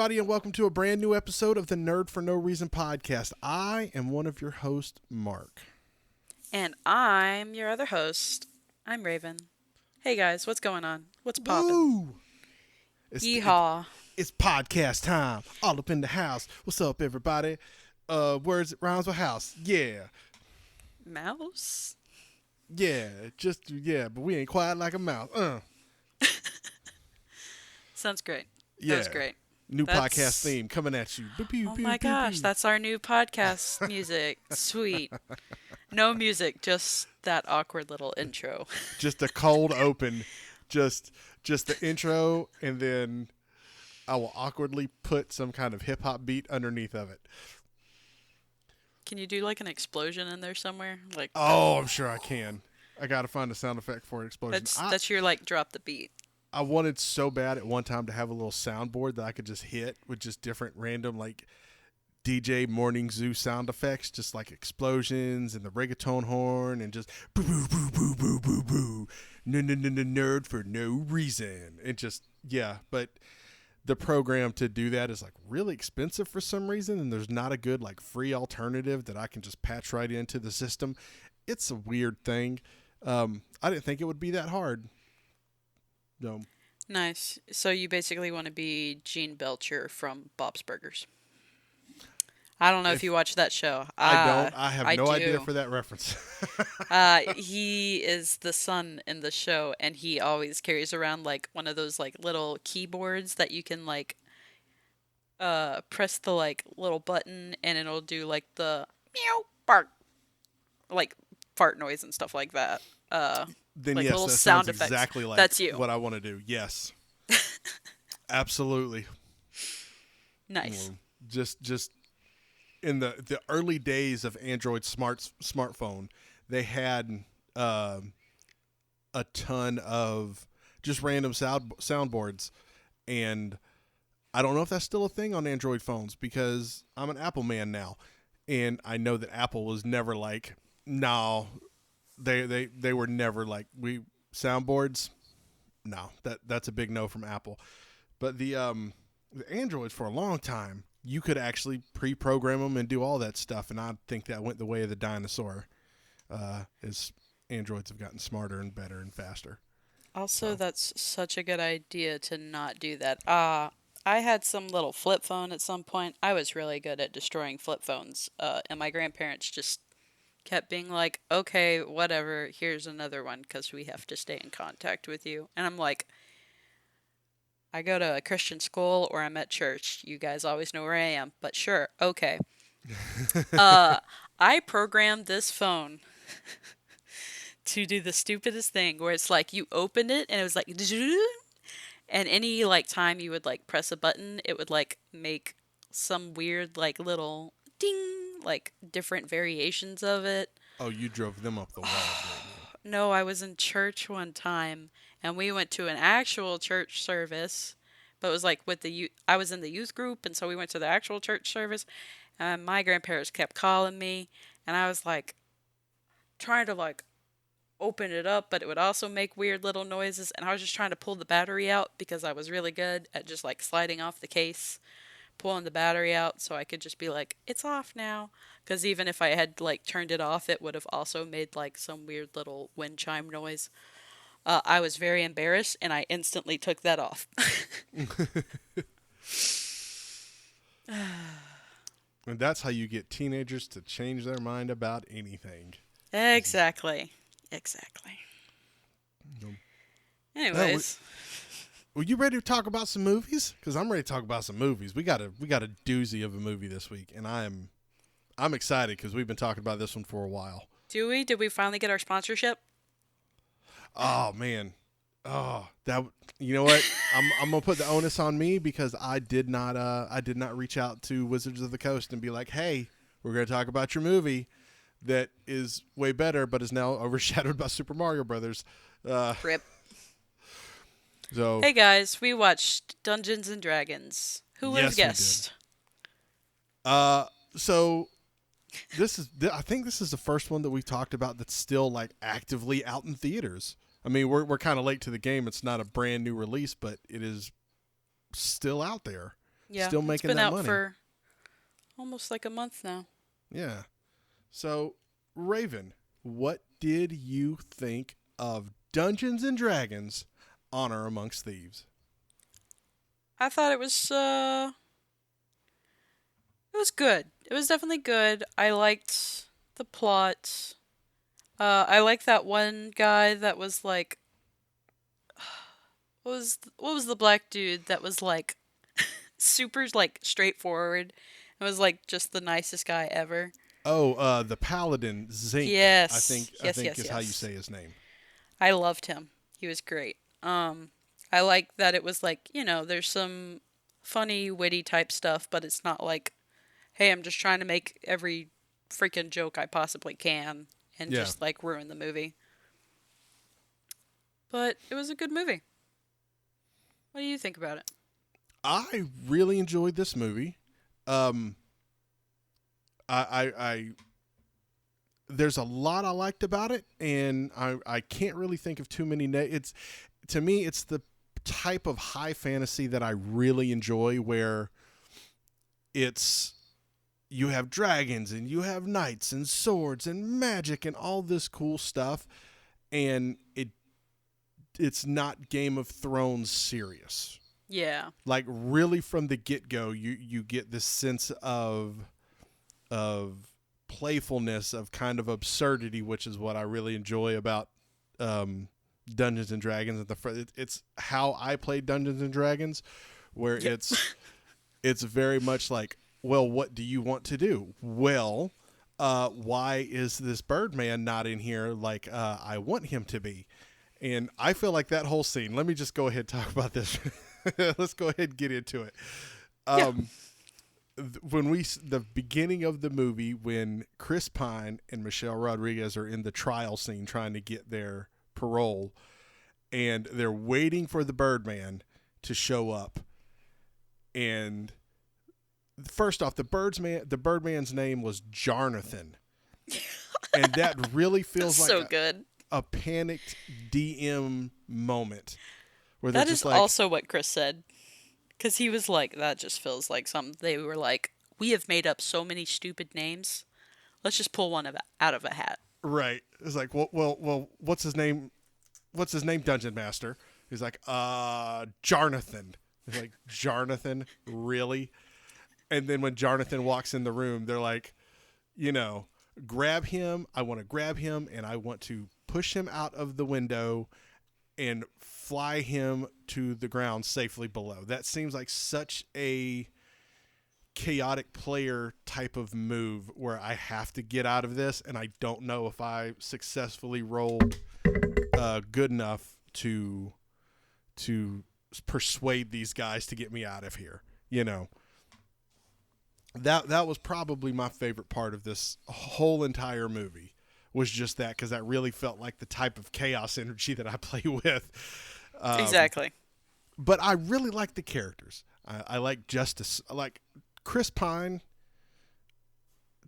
everybody, and welcome to a brand new episode of the Nerd for No Reason podcast. I am one of your hosts, Mark. And I'm your other host. I'm Raven. Hey guys, what's going on? What's poppin'? Yeehaw. It's podcast time. All up in the house. What's up, everybody? Words that rhymes with house. Yeah. Mouse? Yeah. But we ain't quiet like a mouse. Sounds great. Yeah. That was great. New podcast theme coming at you. Oh my gosh, that's our new podcast music. Sweet. No music, just that awkward little intro. Just a cold open. Just the intro, and then I will awkwardly put some kind of hip-hop beat underneath of it. Can you do like an explosion in there somewhere? Oh, I'm sure I can. I got to find a sound effect for an explosion. That's your like drop the beat. I wanted so bad at one time to have a little soundboard that I could just hit with just different random like DJ Morning Zoo sound effects, just like explosions and the reggaeton horn and just boo boo boo boo boo boo boo, nerd for no reason. It just, yeah, but the program to do that is like really expensive for some reason, and there's not a good like free alternative that I can just patch right into the system. It's a weird thing. I didn't think it would be that hard. No. Nice. So you basically want to be Gene Belcher from Bob's Burgers. I don't know if you watch that show. I don't. I have no do. idea for that reference. He is the son in the show, and he always carries around like one of those like little keyboards that you can like press the like little button, and it'll do like the meow bark, like fart noise and stuff like that. Then like yes, little that sound sounds effects. exactly like That's you. What I want to do. Yes, absolutely. Nice. Just in the early days of Android smartphone, they had a ton of just random soundboards, and I don't know if that's still a thing on Android phones because I'm an Apple man now, and I know that Apple was never like, no. They were never like, we soundboards. No, that's a big no from Apple. But the Androids for a long time, you could actually pre-program them and do all that stuff, and I think that went the way of the dinosaur as Androids have gotten smarter and better and faster. Also, that's such a good idea to not do that. I had some little flip phone at some point. I was really good at destroying flip phones, and my grandparents just kept being like, okay, whatever, here's another one because we have to stay in contact with you. And I'm like, I go to a Christian school or I'm at church. You guys always know where I am, but sure, okay. I programmed this phone to do the stupidest thing where it's like you opened it and it was like, and any like time you would like press a button, it would like make some weird like little ding, like different variations of it. Oh, you drove them up the wall, didn't you? No, I was in church one time, and we went to an actual church service, but it was like with I was in the youth group, and so we went to the actual church service, and my grandparents kept calling me, and I was like trying to like open it up, but it would also make weird little noises, and I was just trying to pull the battery out because I was really good at just like sliding off the case, pulling the battery out so I could just be like, it's off now. Because even if I had like turned it off, it would have also made like some weird little wind chime noise. I was very embarrassed, and I instantly took that off. And that's how you get teenagers to change their mind about anything. Exactly. Anyways. Were you ready to talk about some movies? Because I'm ready to talk about some movies. We got a doozy of a movie this week, and I'm excited because we've been talking about this one for a while. Do we? Did we finally get our sponsorship? Oh man, you know what? I'm gonna put the onus on me because I did not reach out to Wizards of the Coast and be like, hey, we're gonna talk about your movie that is way better, but is now overshadowed by Super Mario Brothers. Rip. So, hey guys, we watched Dungeons and Dragons. Who would have guessed? So I think this is the first one that we talked about that's still like actively out in theaters. I mean, we're kind of late to the game. It's not a brand new release, but it is still out there. Yeah, Still it's making been that out money. for almost like a month now. Yeah. So, Raven, what did you think of Dungeons and Dragons: Honor Amongst Thieves? I thought it was good. It was definitely good. I liked the plot. I like that one guy that was like, what was the black dude that was like super like straightforward and was like just the nicest guy ever. Oh, the Paladin Zinc, I Yes, think I yes, think yes, is how you yes. say his name. I loved him. He was great. I like that it was like, there's some funny, witty type stuff, but it's not like, hey, I'm just trying to make every freaking joke I possibly can and Yeah. just like ruin the movie. But it was a good movie. What do you think about it? I really enjoyed this movie. Um, I there's a lot I liked about it, and I can't really think of too many. It's to me, it's the type of high fantasy that I really enjoy, where it's you have dragons and you have knights and swords and magic and all this cool stuff, and it's not Game of Thrones serious. Yeah. Like really from the get go, you get this sense of playfulness, of kind of absurdity, which is what I really enjoy about Dungeons and Dragons. It's how I play Dungeons and Dragons, where Yep. it's very much like, well, what do you want to do? Well, why is this Birdman not in here like I want him to be? And I feel like that whole scene. Let me just go ahead and talk about this. Let's go ahead and get into it. Yeah. The beginning of the movie, when Chris Pine and Michelle Rodriguez are in the trial scene trying to get their parole, and they're waiting for the Birdman to show up. And first off, the Birdman's name was Jarnathan, and that really That's feels like so good. a panicked DM moment where they're That is just like, also what Chris said. Because he was like, that just feels like something. They were like, we have made up so many stupid names. Let's just pull one out of a hat. right. It's like, well, what's his name? What's his name, Dungeon Master? He's like, Jarnathan. He's like, Jarnathan? Really? And then when Jarnathan walks in the room, they're like, grab him. I want to grab him, and I want to push him out of the window and fly him to the ground safely below. That seems like such a chaotic player type of move where I have to get out of this, and I don't know if I successfully rolled good enough to persuade these guys to get me out of here. That was probably my favorite part of this whole entire movie, was just that, because that really felt like the type of chaos energy that I play with. Exactly. But I really like the characters. I like Justice. Like Chris Pine,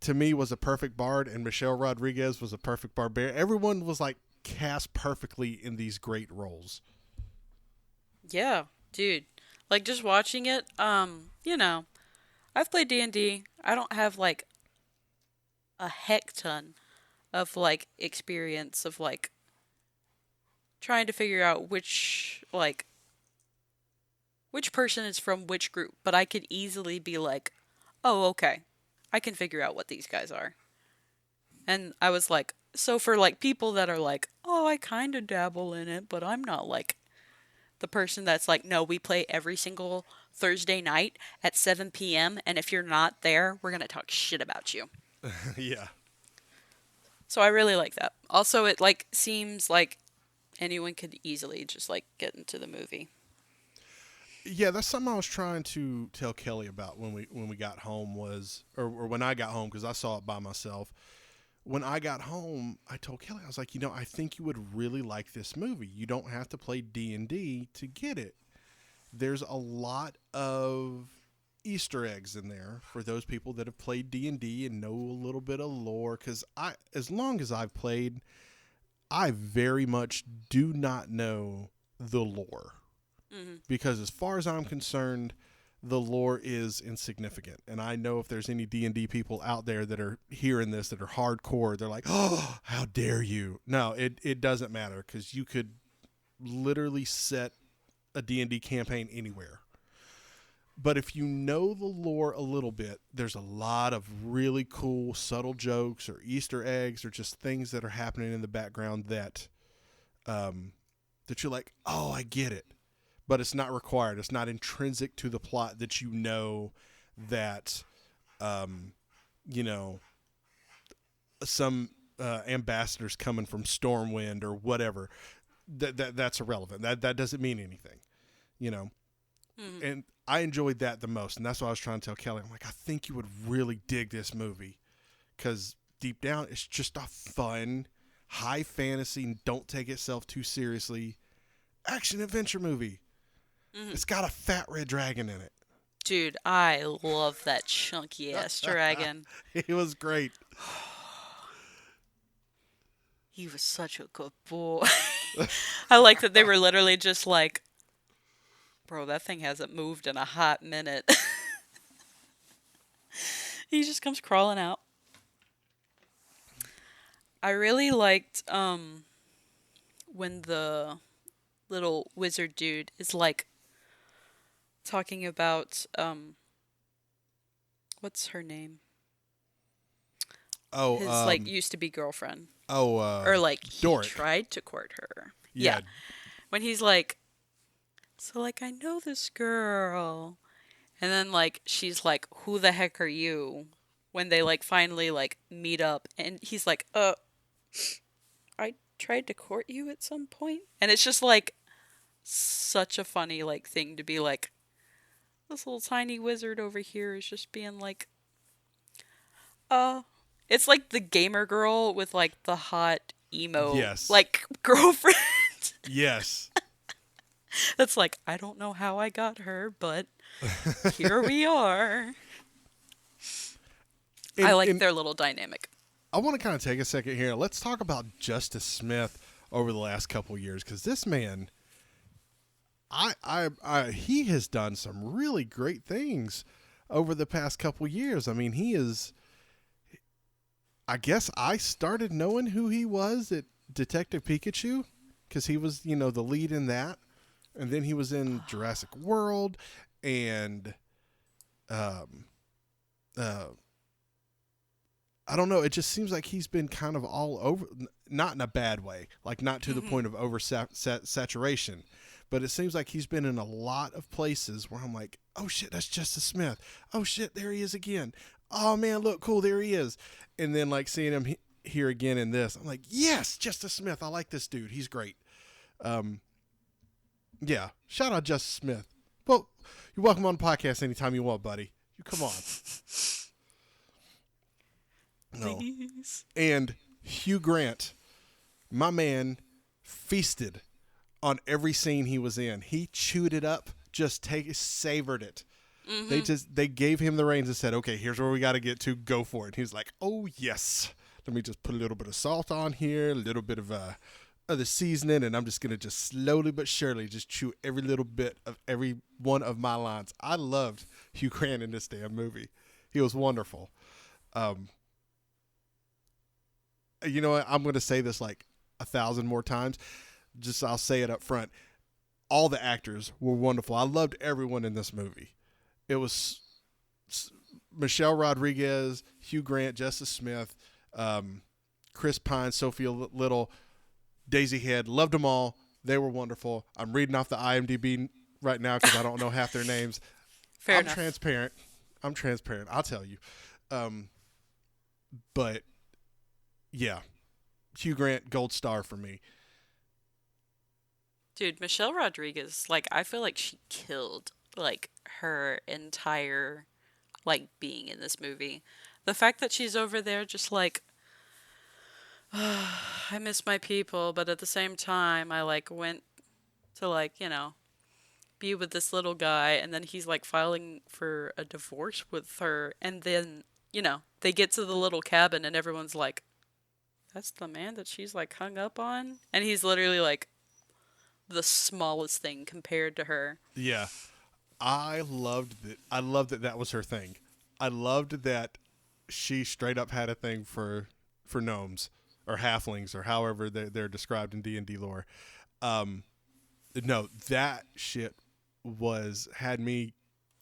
to me, was a perfect bard, and Michelle Rodriguez was a perfect barbarian. Everyone was like cast perfectly in these great roles. Yeah, dude. Like just watching it, I've played D&D. I don't have like a heck ton of like experience of like trying to figure out which person is from which group, but I could easily be like, "Oh, okay. I can figure out what these guys are." And I was like, so for like people that are like, "Oh, I kind of dabble in it, but I'm not like the person that's like, no, we play every single Thursday night at 7 p.m. and if you're not there, we're going to talk shit about you." Yeah. So I really like that. Also, it like seems like anyone could easily just like get into the movie. Yeah, that's something I was trying to tell Kelly about when we got home, or when I got home, because I saw it by myself. When I got home, I told Kelly, I was like, I think you would really like this movie. You don't have to play D&D to get it. There's a lot of Easter eggs in there for those people that have played D&D and know a little bit of lore, because as long as I've played, I very much do not know the lore. Mm-hmm. Because as far as I'm concerned, the lore is insignificant. And I know if there's any D&D people out there that are hearing this that are hardcore, they're like, "Oh, how dare you?" No, it doesn't matter, cuz you could literally set a D&D campaign anywhere. But if you know the lore a little bit, there's a lot of really cool subtle jokes or Easter eggs or just things that are happening in the background that that you're like, "Oh, I get it." But it's not required. It's not intrinsic to the plot that you know that, you know, some ambassadors coming from Stormwind or whatever. That's irrelevant. That doesn't mean anything, you know. Mhm. And I enjoyed that the most, and that's what I was trying to tell Kelly. I'm like, I think you would really dig this movie because deep down, it's just a fun, high fantasy, don't take itself too seriously action adventure movie. Mhm. It's got a fat red dragon in it. Dude, I love that chunky ass dragon. It was great. He was such a good boy. I like that they were literally just like, bro, that thing hasn't moved in a hot minute. He just comes crawling out. I really liked when the little wizard dude is like talking about what's her name? Oh, His like used to be girlfriend. oh, Or like he Doric. tried to court her. Yeah. When he's like, so like I know this girl. And then like she's like, who the heck are you? When they like finally like meet up and he's like, I tried to court you at some point. And it's just like such a funny like thing to be like, this little tiny wizard over here is just being like, uh it's like the gamer girl with like the hot emo Yes. like girlfriend. Yes. That's like, I don't know how I got her, but here we are. I like their little dynamic. I want to kind of take a second here. Let's talk about Justice Smith over the last couple of years, because this man, he has done some really great things over the past couple of years. I mean, he is. I guess I started knowing who he was at Detective Pikachu, because he was, the lead in that, and then he was in Jurassic World, and I don't know. It just seems like he's been kind of all over, not in a bad way, like not to the point of oversaturation, but it seems like he's been in a lot of places where I'm like, oh shit, that's Justice Smith. Oh shit, there he is again. Oh man, look, cool, there he is. And then like seeing him here again in this, I'm like, yes, Justice Smith. I like this dude. He's great. Yeah, shout out Justice Smith. Well, you're welcome on the podcast anytime you want, buddy. You come on. No. Please. And Hugh Grant, my man, feasted on every scene he was in. He chewed it up, just savored it. They gave him the reins and said, okay, here's where we got to get to. Go for it. And he was like, oh yes, let me just put a little bit of salt on here, a little bit of the seasoning, and I'm just gonna just slowly but surely just chew every little bit of every one of my lines. I loved Hugh Grant in this damn movie. He was wonderful. You know what? I'm going to say this like 1,000 more times. Just I'll say it up front. All the actors were wonderful. I loved everyone in this movie. It was Michelle Rodriguez, Hugh Grant, Justice Smith, Chris Pine, Sophia Little, Daisy Head. Loved them all. They were wonderful. I'm reading off the IMDb right now because I don't know half their names. Fair I'm enough. transparent. I'll tell you. But yeah, Hugh Grant, gold star for me. Dude, Michelle Rodriguez, like I feel like she killed like her entire like being in this movie. The fact that she's over there just like I miss my people, but at the same time I like went to like, be with this little guy and then he's like filing for a divorce with her and then, they get to the little cabin and everyone's like, that's the man that she's like hung up on? And he's literally like the smallest thing compared to her. Yeah. I loved that. I loved that that was her thing. I loved that she straight up had a thing for gnomes or halflings or however they're described in D&D lore. Um, no, that shit was had me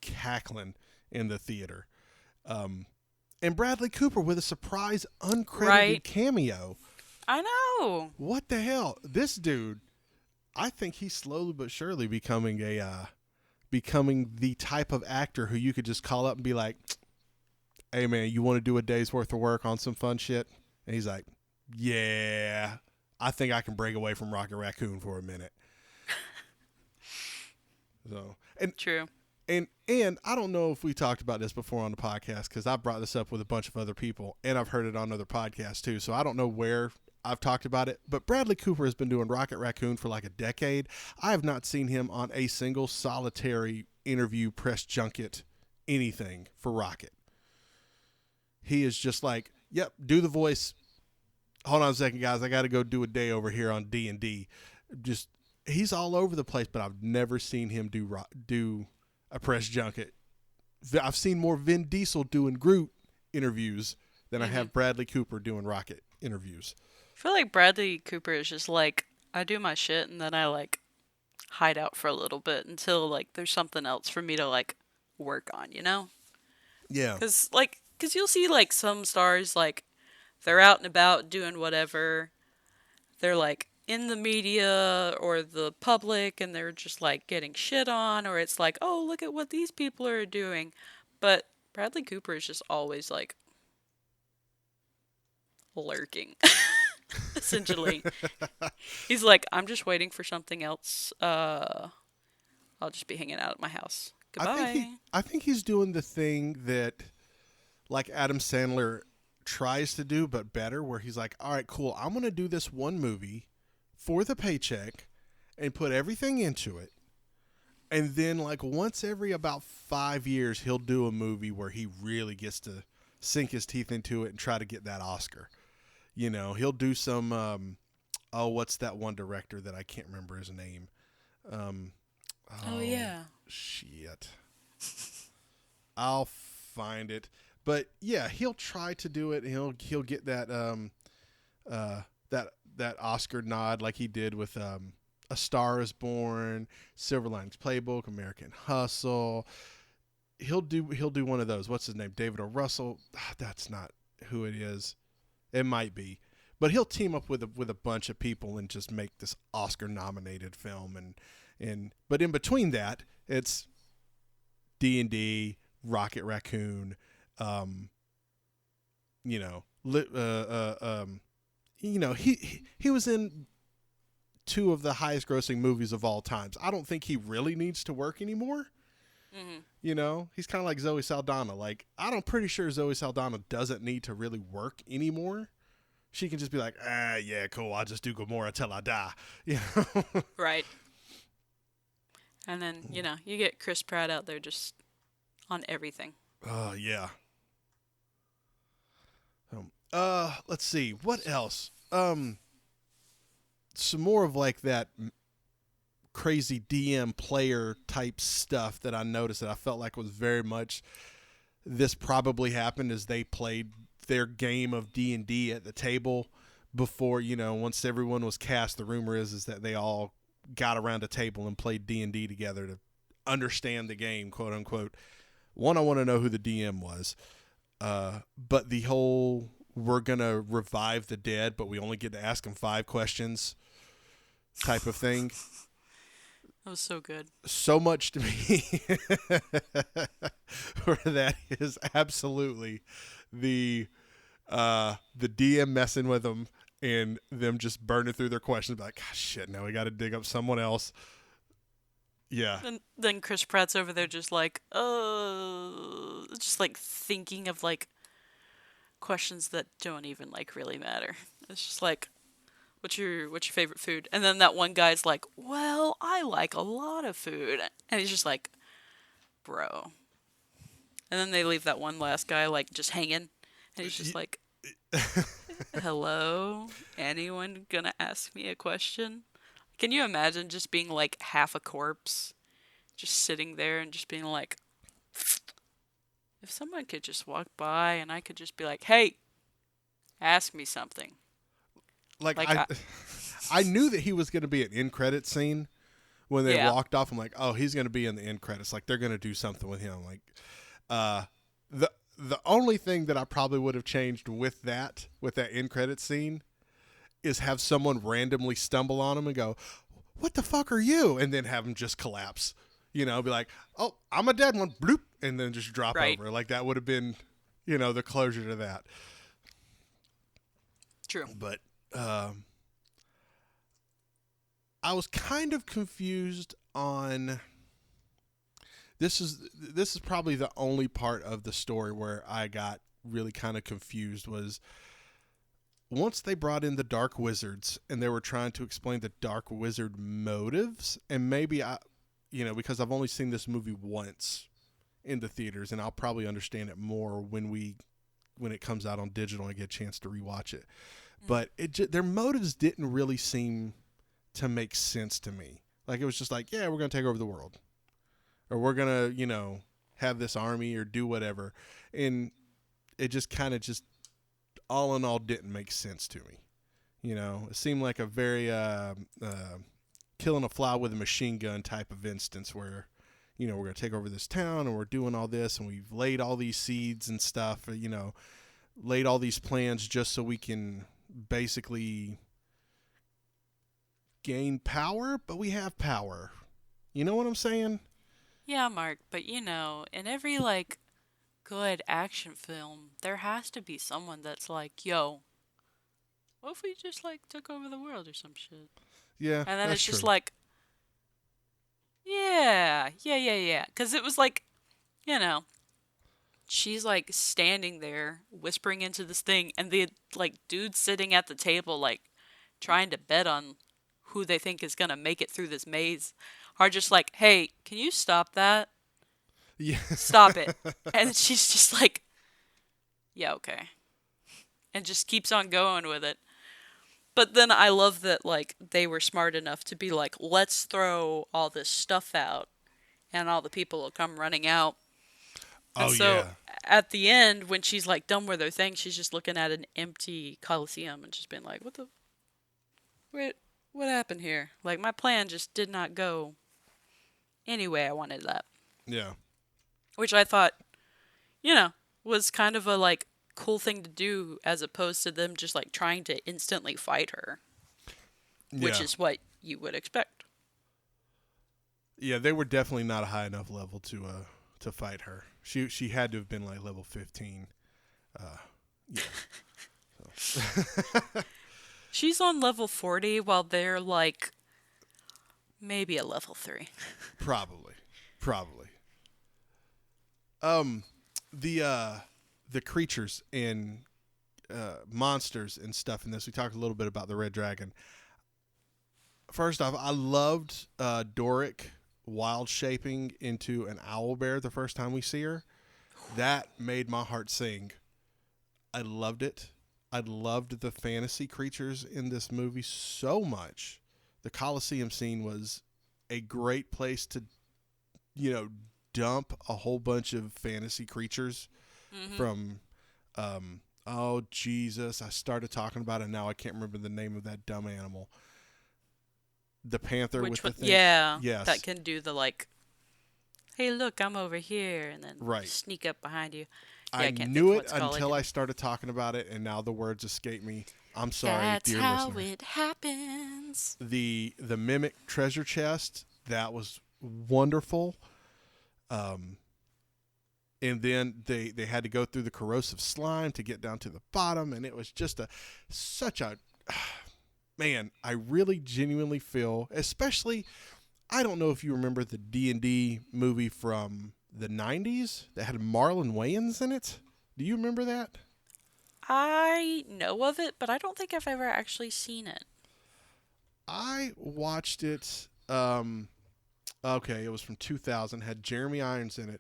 cackling in the theater. Um, and Bradley Cooper with a surprise uncredited Right? cameo. I know. What the hell? This dude, I think he's slowly but surely becoming the type of actor who you could just call up and be like, "Hey man, you want to do a day's worth of work on some fun shit?" And he's like, "Yeah, I think I can break away from Rocket Raccoon for a minute." So, True. and I don't know if we talked about this before on the podcast because I brought this up with a bunch of other people and I've heard it on other podcasts too. So I don't know where I've talked about it, but Bradley Cooper has been doing Rocket Raccoon for like a decade. I have not seen him on a single solitary interview, press junket, anything for Rocket. He is just like, "Yep, do the voice. Hold on a second, guys. I got to go do a day over here on D&D." Just he's all over the place, but I've never seen him do a press junket. I've seen more Vin Diesel doing Groot interviews than I have Bradley Cooper doing Rocket interviews. I feel like Bradley Cooper is just like, I do my shit and then I like hide out for a little bit until like there's something else for me to like work on, you know? Yeah. Cause you'll see like some stars like they're out and about doing whatever. They're like in the media or the public and they're just like getting shit on, or it's like, oh, look at what these people are doing. But Bradley Cooper is just always like lurking. Essentially. He's like, I'm just waiting for something else. I'll just be hanging out at my house. Goodbye. I think he's doing the thing that like Adam Sandler tries to do but better, where he's like, "All right, cool. I'm going to do this one movie for the paycheck and put everything into it." And then like once every about 5 years he'll do a movie where he really gets to sink his teeth into it and try to get that Oscar. You know, he'll do some what's that one director that I can't remember his name? Oh yeah. Shit. I'll find it. But yeah, he'll try to do it. He'll get that that Oscar nod like he did with A Star Is Born, Silver Linings Playbook, American Hustle. He'll do one of those. What's his name? David O. Russell. That's not who it is. It might be. But he'll team up with a bunch of people and just make this Oscar nominated film and but in between that, it's D&D, Rocket Raccoon, you know, he was in two of the highest grossing movies of all times. I don't think he really needs to work anymore. Mm-hmm. You know, he's kind of like Zoe Saldana. Like, I'm pretty sure Zoe Saldana doesn't need to really work anymore. She can just be like, yeah, cool. I'll just do Gomorrah till I die. You know? Right. And then, you know, you get Chris Pratt out there just on everything. Oh, yeah. Let's see. What else? Some more of like that crazy DM player type stuff that I noticed that I felt like was very much this probably happened as they played their game of D&D at the table before, you know, once everyone was cast. The rumor is that they all got around a table and played D&D together to understand the game, quote unquote. One, I want to know who the DM was. But the whole we're going to revive the dead, but we only get to ask them 5 questions type of thing. That was so good. So much to me where that is absolutely the DM messing with them and them just burning through their questions. Like, gosh, shit, now we got to dig up someone else. Yeah. And then Chris Pratt's over there just like, just like thinking of like questions that don't even like really matter. It's just like, what's your favorite food? And then that one guy's like, well, I like a lot of food. And he's just like, bro. And then they leave that one last guy like just hanging. And he's just like, hello? Anyone gonna ask me a question? Can you imagine just being like half a corpse? just sitting there and just being like, if someone could just walk by and I could just be like, hey, ask me something. Like Like, I knew that he was going to be an end credit scene when they yeah, walked off. I'm like, oh, he's going to be in the end credits. Like they're going to do something with him. Like, the only thing that I probably would have changed with that end credit scene is have someone randomly stumble on him and go, what the fuck are you? And then have him just collapse. You know, be like, oh, I'm a dead one. Bloop. And then just drop right. over. Like that would have been, the closure to that. True. But I was kind of confused on this is probably the only part of the story where I got really kind of confused was once they brought in the Dark Wizards and they were trying to explain the Dark Wizard motives, and maybe because I've only seen this movie once in the theaters, and I'll probably understand it more when it comes out on digital and I get a chance to rewatch it. But their motives didn't really seem to make sense to me. Like it was just like, yeah, we're going to take over the world. Or we're going to, have this army or do whatever. And it just kind of just all in all didn't make sense to me. It seemed like a very killing a fly with a machine gun type of instance where, we're going to take over this town and we're doing all this and we've laid all these seeds and stuff, laid all these plans just so we can basically gain power, but we have power. You know what I'm saying? Yeah, Mark, but in every good action film, there has to be someone that's like, yo, what if we just took over the world or some shit? Yeah, And then that's it's just true. like, yeah. Because it was you know, she's standing there whispering into this thing, and the dude sitting at the table trying to bet on who they think is gonna make it through this maze are just like, hey, can you stop that? Yeah. Stop it. And she's just like, yeah, okay. And just keeps on going with it. But then I love that they were smart enough to be like, let's throw all this stuff out and all the people will come running out. And Oh so yeah. at the end, when she's done with her thing, she's just looking at an empty coliseum and just being like, what happened here? My plan just did not go any way I wanted that. Yeah. Which I thought, was kind of a cool thing to do as opposed to them just trying to instantly fight her, which Yeah. is what you would expect. Yeah, they were definitely not a high enough level to fight her. She had to have been level 15. Yeah. So. She's on level 40 while they're maybe a level 3. Probably. The creatures and monsters and stuff in this. We talked a little bit about the Red Dragon. First off, I loved Doric wild shaping into an owl bear the first time we see her. That made my heart sing. I loved it. I loved the fantasy creatures in this movie so much. The Colosseum scene was a great place to, dump a whole bunch of fantasy creatures from, oh, Jesus. I started talking about it. Now I can't remember the name of that dumb animal. The panther Which with the one? thing. Yeah. Yes. That can do the hey, look, I'm over here, and then Right. sneak up behind you. Yeah, I can't think knew of it what's called until I started talking about it, and now the words escape me. I'm sorry, That's dear how listener. it happens. The mimic treasure chest, that was wonderful. And then they had to go through the corrosive slime to get down to the bottom, and it was just such a man. I really genuinely feel, especially, I don't know if you remember the D&D movie from the 90s that had Marlon Wayans in it. Do you remember that? I know of it, but I don't think I've ever actually seen it. I watched it. Okay, it was from 2000. Had Jeremy Irons in it.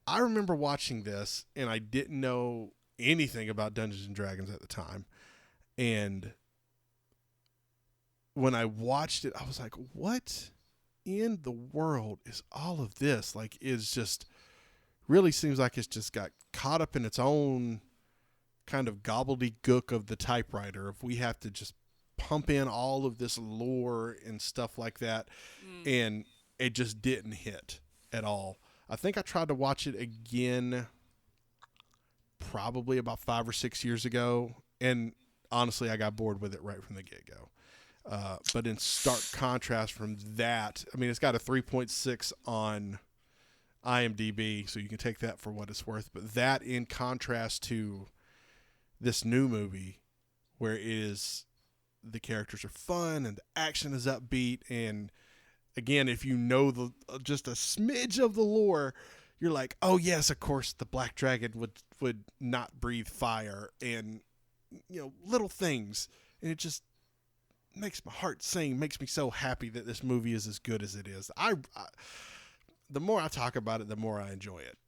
I remember watching this, and I didn't know anything about Dungeons and Dragons at the time. And when I watched it, I was like, "What in the world is all of this? Like, it's just really seems like it's just got caught up in its own kind of gobbledygook of the typewriter. If we have to just pump in all of this lore and stuff like that, and it just didn't hit at all. I think I tried to watch it again probably about 5 or 6 years ago, and honestly, I got bored with it right from the get-go. But in stark contrast from that, I mean, it's got a 3.6 on IMDb, so you can take that for what it's worth. But that in contrast to this new movie, where it is the characters are fun and the action is upbeat, and again, if you know the just a smidge of the lore, you're like, oh yes, of course the Black Dragon would not breathe fire, and little things, and it just makes my heart sing, makes me so happy that this movie is as good as it is. The more I talk about it, the more I enjoy it.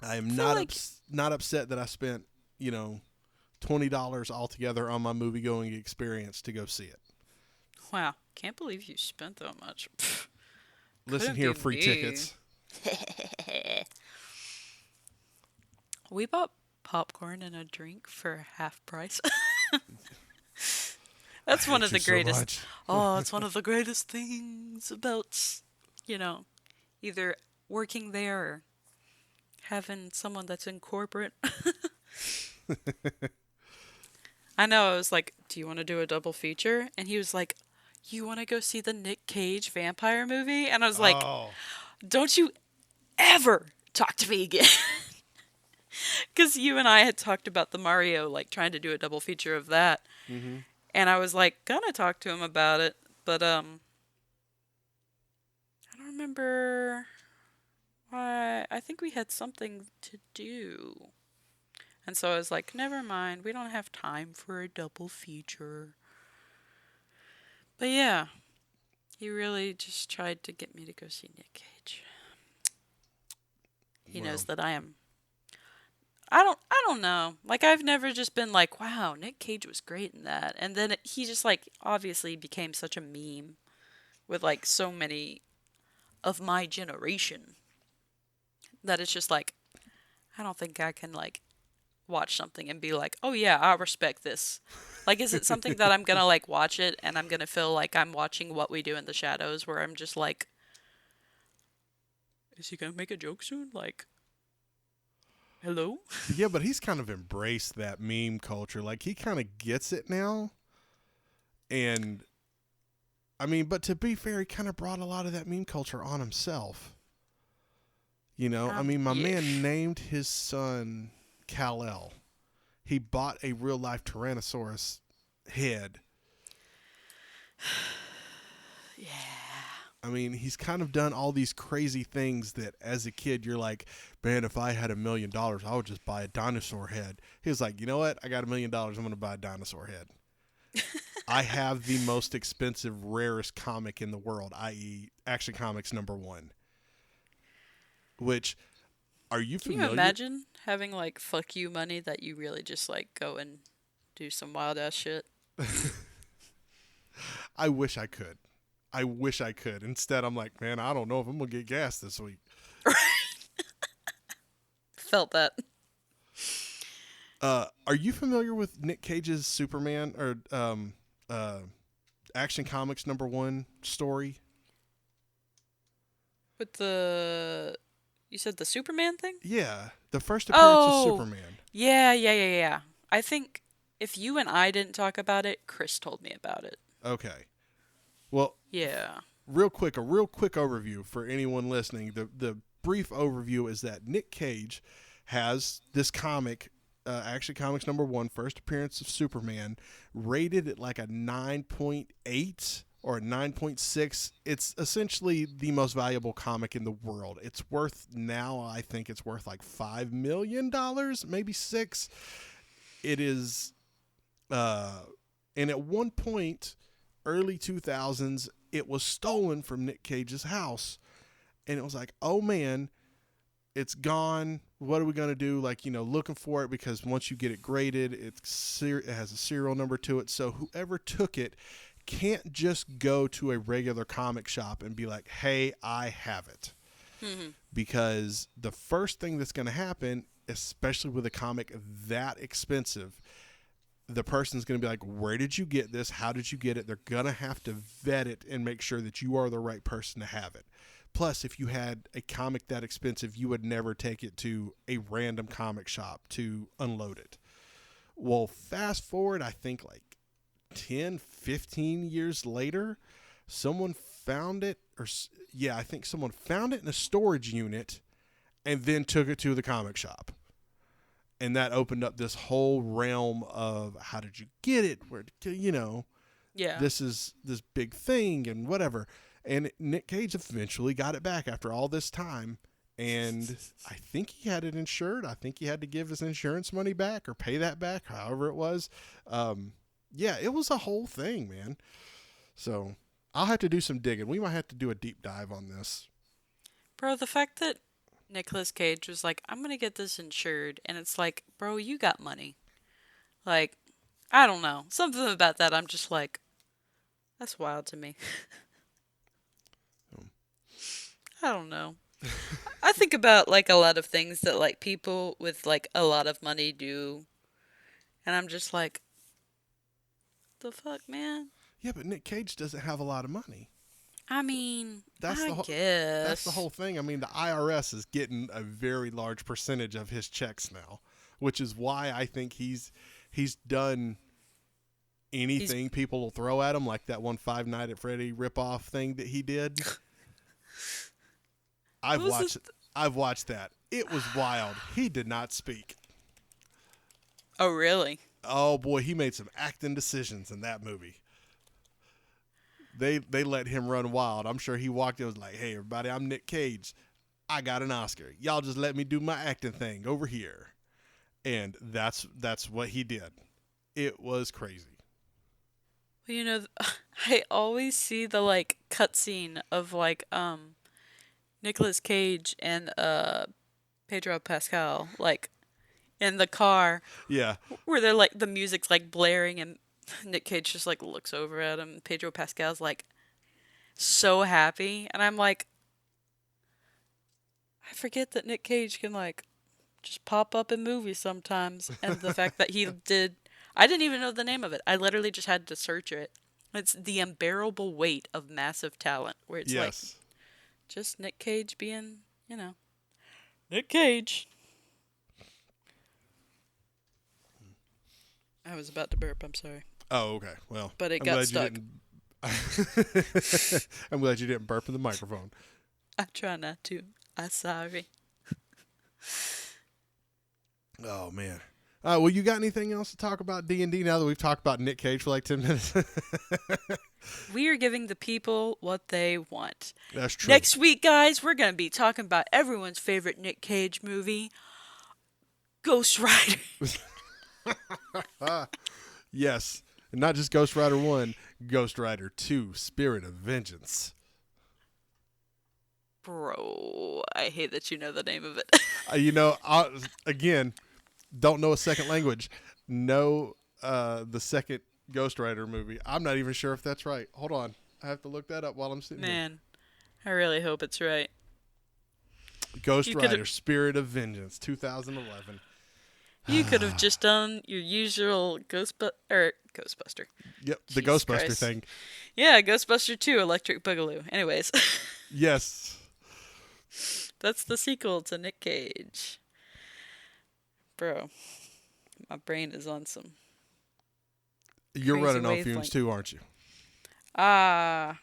I am not upset that I spent $20 altogether on my movie going experience to go see it. Wow, can't believe you spent that much. Listen here, free tickets. We bought popcorn and a drink for half price. That's one of the greatest. Oh, it's one of the greatest things about, either working there or having someone that's in corporate. I know, I was like, do you want to do a double feature? And he was like, you want to go see the Nick Cage vampire movie? And I was like, don't you ever talk to me again. Because you and I had talked about the Mario, like trying to do a double feature of that. Mm-hmm. And I was like, gonna talk to him about it. But, I don't remember why. I think we had something to do. And so I was like, never mind. We don't have time for a double feature. But yeah, he really just tried to get me to go see Nick Cage. He knows that I am. I don't know. Like, I've never just been like, wow, Nick Cage was great in that. And then he just, like, obviously became such a meme with, like, so many of my generation that it's just like, I don't think I can, like, watch something and be like, oh yeah, I respect this. Like, is it something that I'm gonna, like, watch it and I'm gonna feel like I'm watching What We Do in the Shadows, where I'm just like, is he gonna make a joke soon? Like, hello? Yeah, but he's kind of embraced that meme culture. Like, he kind of gets it now. And, I mean, but to be fair, he kind of brought a lot of that meme culture on himself. I mean, my man named his son Kal-El. He bought a real-life Tyrannosaurus head. Yeah. I mean, he's kind of done all these crazy things that as a kid, you're like, man, if I had $1 million, I would just buy a dinosaur head. He was like, you know what? I got $1 million. I'm going to buy a dinosaur head. I have the most expensive, rarest comic in the world, i.e. Action Comics #1. Which, are you familiar? Can you imagine having, like, fuck you money that you really just, like, go and do some wild ass shit? I wish I could. Instead, I'm like, man, I don't know if I'm going to get gas this week. Felt that. Are you familiar with Nick Cage's Superman or Action Comics #1 story? With you said the Superman thing? Yeah, the first appearance of Superman. Yeah. I think if you and I didn't talk about it, Chris told me about it. Okay. Well, yeah. A real quick overview for anyone listening. The brief overview is that Nick Cage has this comic, Action Comics #1, first appearance of Superman, rated at like a 9.8 or a 9.6. It's essentially the most valuable comic in the world. It's worth now, I think it's worth like $5 million, maybe $6 million. It is, and at one point, early 2000s, it was stolen from Nick Cage's house. And it was like, oh man, it's gone. What are we going to do? Like, looking for it, because once you get it graded, it has a serial number to it. So whoever took it can't just go to a regular comic shop and be like, hey, I have it. Because the first thing that's going to happen, especially with a comic that expensive, the person's going to be like, where did you get this? How did you get it? They're going to have to vet it and make sure that you are the right person to have it. Plus, if you had a comic that expensive, you would never take it to a random comic shop to unload it. Well, fast forward, I think like 10, 15 years later, someone found it, I think someone found it in a storage unit and then took it to the comic shop. And that opened up this whole realm of how did you get it? Where, this is this big thing and whatever. And Nick Cage eventually got it back after all this time. And I think he had it insured. I think he had to give his insurance money back or pay that back, however it was. It was a whole thing, man. So I'll have to do some digging. We might have to do a deep dive on this. Bro, the fact that Nicolas Cage was like, I'm going to get this insured. And it's like, bro, you got money. Like, I don't know. Something about that, I'm just like, that's wild to me. I don't know. I think about like a lot of things that like people with like a lot of money do. And I'm just like, the fuck, man? Yeah, but Nick Cage doesn't have a lot of money. I mean, guess. That's the whole thing. I mean, the IRS is getting a very large percentage of his checks now, which is why I think he's done anything people will throw at him, like that one Five Nights at Freddy ripoff thing that he did. I've watched that. It was wild. He did not speak. Oh, really? Oh boy, he made some acting decisions in that movie. They let him run wild. I'm sure he walked in and was like, hey, everybody, I'm Nick Cage. I got an Oscar. Y'all just let me do my acting thing over here. And that's what he did. It was crazy. Well, I always see the, like, cutscene of, like, Nicolas Cage and Pedro Pascal, like, in the car. Yeah. Where they're, like, the music's, like, blaring and Nick Cage just like looks over at him. Pedro Pascal's like so happy, and I'm like, I forget that Nick Cage can like just pop up in movies sometimes, and the fact that he did, I didn't even know the name of it. I literally just had to search it. It's The Unbearable Weight of Massive Talent, where it's like just Nick Cage being, Nick Cage. I was about to burp. I'm sorry. Oh, okay. Well, but it got stuck. I'm glad you didn't burp in the microphone. I try not to. I'm sorry. Oh, man. Well, you got anything else to talk about D&D now that we've talked about Nick Cage for like 10 minutes? We are giving the people what they want. That's true. Next week, guys, we're going to be talking about everyone's favorite Nick Cage movie, Ghost Rider. Yes. And not just Ghost Rider 1, Ghost Rider 2, Spirit of Vengeance. Bro, I hate that you know the name of it. Again, don't know a second language. Know the second Ghost Rider movie. I'm not even sure if that's right. Hold on. I have to look that up while I'm sitting here. Man, I really hope it's right. Ghost Rider, Spirit of Vengeance, 2011. You could have just done your usual Ghostbuster. Yep, the Jesus Ghostbuster Christ. thing. Yeah, Ghostbuster 2, Electric Boogaloo. Anyways. Yes. That's the sequel to Nick Cage. Bro, my brain is on some. You're running on fumes too, aren't you? Yeah,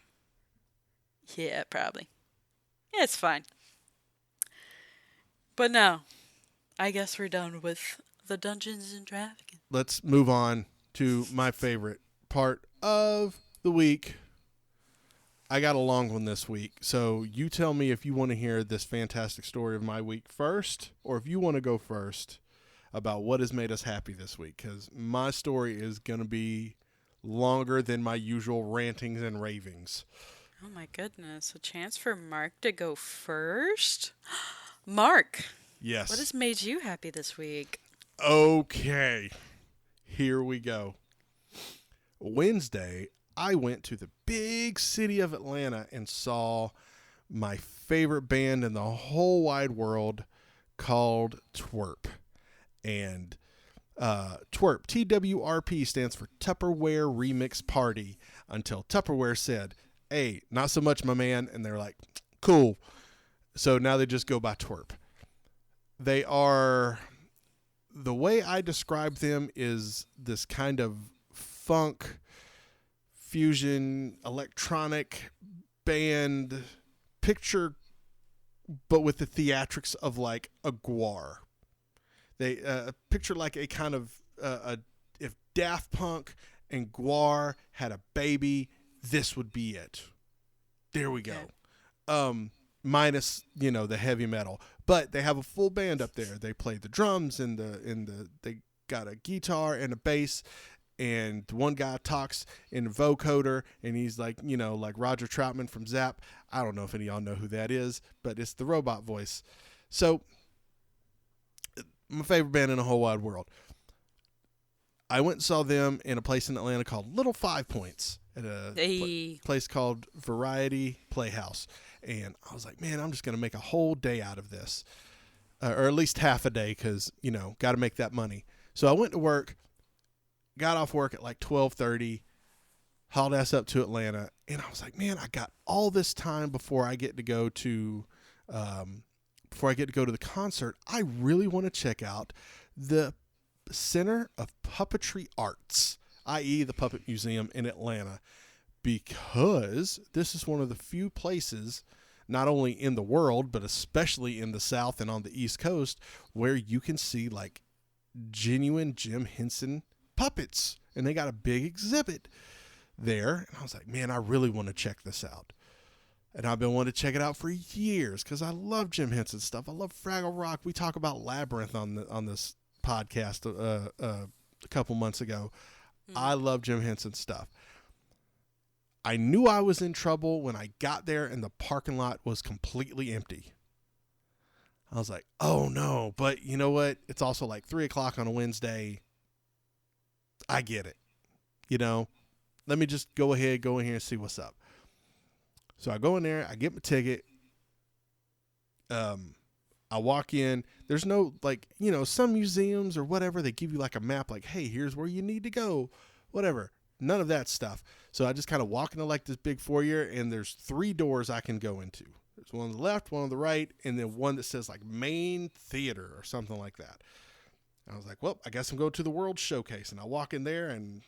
probably. Yeah, it's fine. But no, I guess we're done with the Dungeons and Dragons. Let's move on to my favorite part of the week. I got a long one this week, so you tell me if you want to hear this fantastic story of my week first, or if you want to go first about what has made us happy this week, because my story is going to be longer than my usual rantings and ravings. Oh my goodness, a chance for Mark to go first? Mark! Yes. What has made you happy this week? Okay, here we go. Wednesday, I went to the big city of Atlanta and saw my favorite band in the whole wide world called TWRP. And TWRP, TWRP, stands for Tupperware Remix Party, until Tupperware said, hey, not so much, my man. And they're like, cool. So now they just go by TWRP. They are, the way I describe them is this kind of funk, fusion, electronic band, picture, but with the theatrics of like a guar. They picture like a kind of if Daft Punk and Guar had a baby, this would be it. There we go. Minus the heavy metal, but they have a full band up there. They play the drums and they got a guitar and a bass, and one guy talks in vocoder, and he's like like Roger Troutman from Zapp. I don't know if any of y'all know who that is, but it's the robot voice. So my favorite band in the whole wide world. I went and saw them in a place in Atlanta called Little 5 Points at a place called Variety Playhouse. And I was like, man, I'm just going to make a whole day out of this, or at least half a day, because, got to make that money. So I went to work, got off work at like 12:30, hauled ass up to Atlanta, and I was like, man, I got all this time before I get to go to the concert. I really want to check out the Center of Puppetry Arts, i.e. the Puppet Museum in Atlanta, because this is one of the few places, not only in the world, but especially in the South and on the East Coast, where you can see like genuine Jim Henson puppets. And they got a big exhibit there. And I was like, man, I really want to check this out. And I've been wanting to check it out for years because I love Jim Henson stuff. I love Fraggle Rock. We talk about Labyrinth on this podcast a couple months ago. I love Jim Henson stuff. I knew I was in trouble when I got there and the parking lot was completely empty. I was like, oh no, but you know what? It's also like 3:00 on a Wednesday. I get it. Let me just go in here and see what's up. So I go in there, I get my ticket. I walk in. There's no some museums or whatever, they give you like a map, like, hey, here's where you need to go, whatever. None of that stuff. So I just kind of walk into like this big foyer, and there's 3 doors I can go into. There's one on the left, one on the right, and then one that says like main theater or something like that. And I was like, well, I guess I'm going to the World Showcase. And I walk in there, and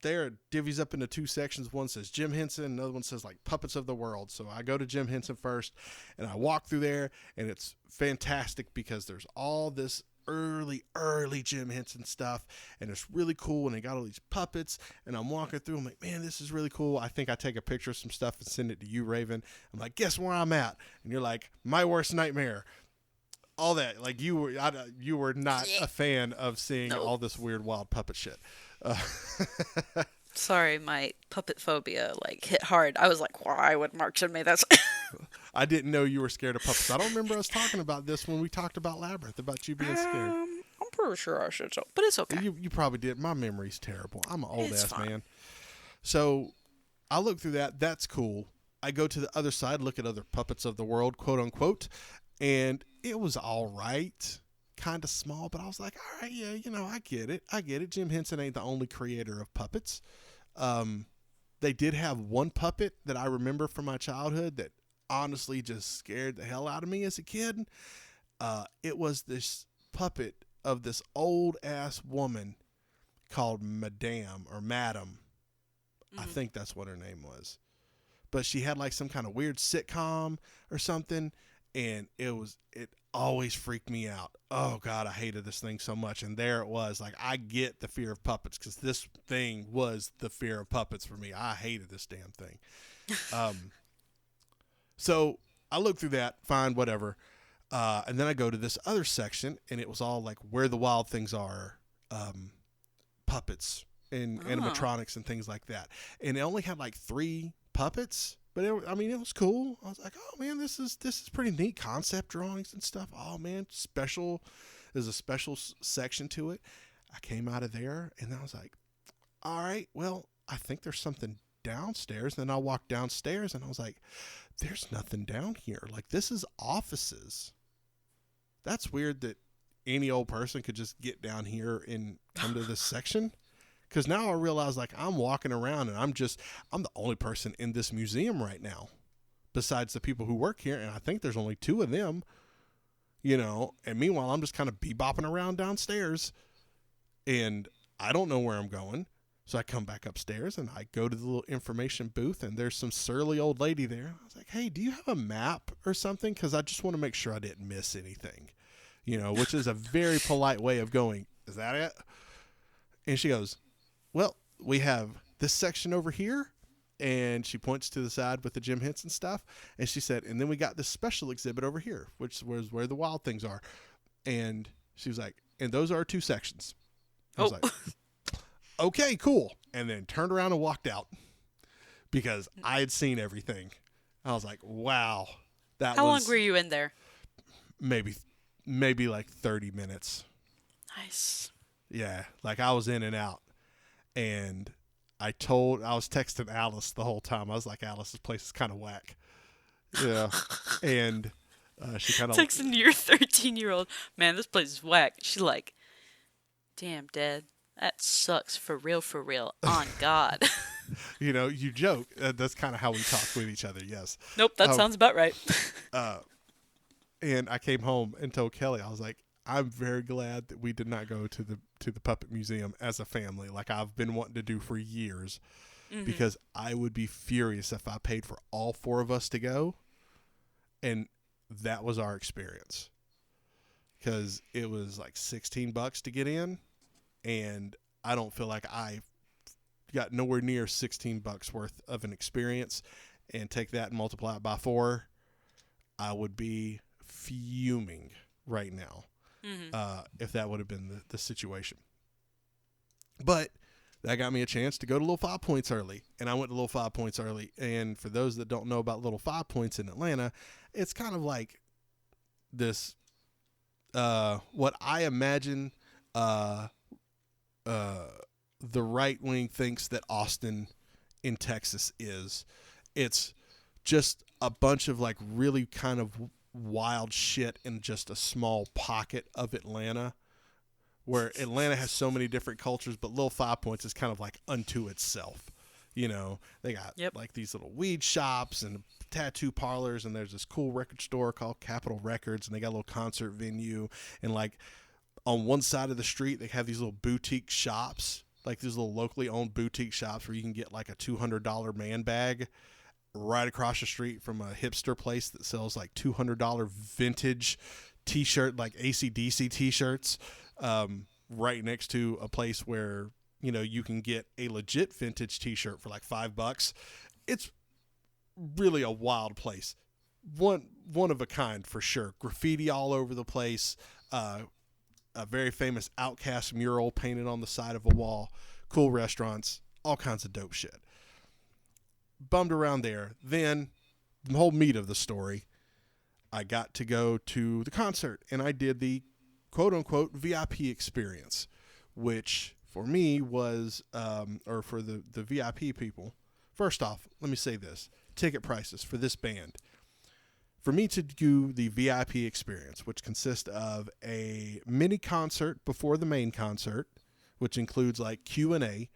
there it divvies up into 2 sections. One says Jim Henson, another one says like Puppets of the World. So I go to Jim Henson first, and I walk through there, and it's fantastic because there's all this early Jim Henson stuff, and it's really cool, and they got all these puppets, and I'm walking through, I'm like, man, this is really cool. I think I take a picture of some stuff and send it to you, Raven. I'm like, guess where I'm at? And you're like, my worst nightmare. All that, like you were not a fan of seeing all this weird wild puppet shit. Sorry, my puppet phobia hit hard. I was like, why would Mark send me this? I didn't know you were scared of puppets. I don't remember us talking about this when we talked about Labyrinth, about you being scared. I'm pretty sure I should, but it's okay. You probably did. My memory's terrible. I'm an old ass man. So I look through that. That's cool. I go to the other side, look at other puppets of the world, quote unquote, and it was all right. Kind of small, but I was like, all right, yeah, I get it. Jim Henson ain't the only creator of puppets. They did have one puppet that I remember from my childhood that honestly just scared the hell out of me as a kid. It was this puppet of this old ass woman called Madame. I think that's what her name was. But she had like some kind of weird sitcom or something, and it always freaked me out. Oh God, I hated this thing so much. And there it was. Like, I get the fear of puppets because this thing was the fear of puppets for me. I hated this damn thing. So I look through that, fine, whatever. And then I go to this other section, and it was all like where the wild things are, puppets and animatronics and things like that. And it only had like 3 puppets. But it was cool. I was like, oh man, this is pretty neat, concept drawings and stuff. Oh man, special. There's a special section to it. I came out of there and I was like, all right, well, I think there's something downstairs. Then I walked downstairs and I was like, there's nothing down here. Like, this is offices. That's weird that any old person could just get down here and come to this section. Because now I realize, like, I'm walking around and I'm the only person in this museum right now besides the people who work here. And I think there's only 2 of them, you know. And meanwhile, I'm just kind of bebopping around downstairs and I don't know where I'm going. So I come back upstairs and I go to the little information booth and there's some surly old lady there. I was like, hey, do you have a map or something? Because I just want to make sure I didn't miss anything, you know, which is a very polite way of going, is that it? And she goes, well, we have this section over here. And she points to the side with the Jim Henson stuff. And she said, and then we got this special exhibit over here, which was where the wild things are. And she was like, and those are our 2 sections. I was like, okay, cool. And then turned around and walked out because I had seen everything. I was like, wow. How long were you in there? Maybe like 30 minutes. Nice. Yeah. Like, I was in and out. And I was texting Alice the whole time. I was like, Alice, this place is kind of whack. Yeah. And she kind of texting your 13-year-old, man, this place is whack. She's like, damn, Dad, that sucks for real, on God. You know, you joke. That's kind of how we talk with each other, yes. Nope, that sounds about right. And I came home and told Kelly, I was like, I'm very glad that we did not go to the Puppet Museum as a family, like I've been wanting to do for years, because I would be furious if I paid for all 4 of us to go, and that was our experience, because it was like $16 to get in, and I don't feel like I got nowhere near $16 worth of an experience, and take that and multiply it by 4, I would be fuming right now. If that would have been the situation. But that got me a chance to go to Little 5 Points early. And I went to Little 5 Points early. And for those that don't know about Little 5 Points in Atlanta, it's kind of like this, what I imagine the right wing thinks that Austin in Texas is. It's just a bunch of like really kind of wild shit in just a small pocket of Atlanta, where Atlanta has so many different cultures, but Little 5 Points is kind of like unto itself. You know, they got like these little weed shops and tattoo parlors, and there's this cool record store called Capitol Records, and they got a little concert venue, and like on one side of the street they have these little boutique shops, like these little locally owned boutique shops where you can get like a $200 man bag. Right across the street from a hipster place that sells like $200 vintage t-shirt, like AC/DC t-shirts, right next to a place where, you know, you can get a legit vintage t-shirt for like $5. It's really a wild place. One of a kind for sure. Graffiti all over the place. A very famous Outcast mural painted on the side of a wall. Cool restaurants. All kinds of dope shit. Bummed around there. Then the whole meat of the story, I got to go to the concert, and I did the quote-unquote VIP experience, which for me was, or for the VIP people. First off, let me say this. Ticket prices for this band. For me to do the VIP experience, which consists of a mini concert before the main concert, which includes like Q&A,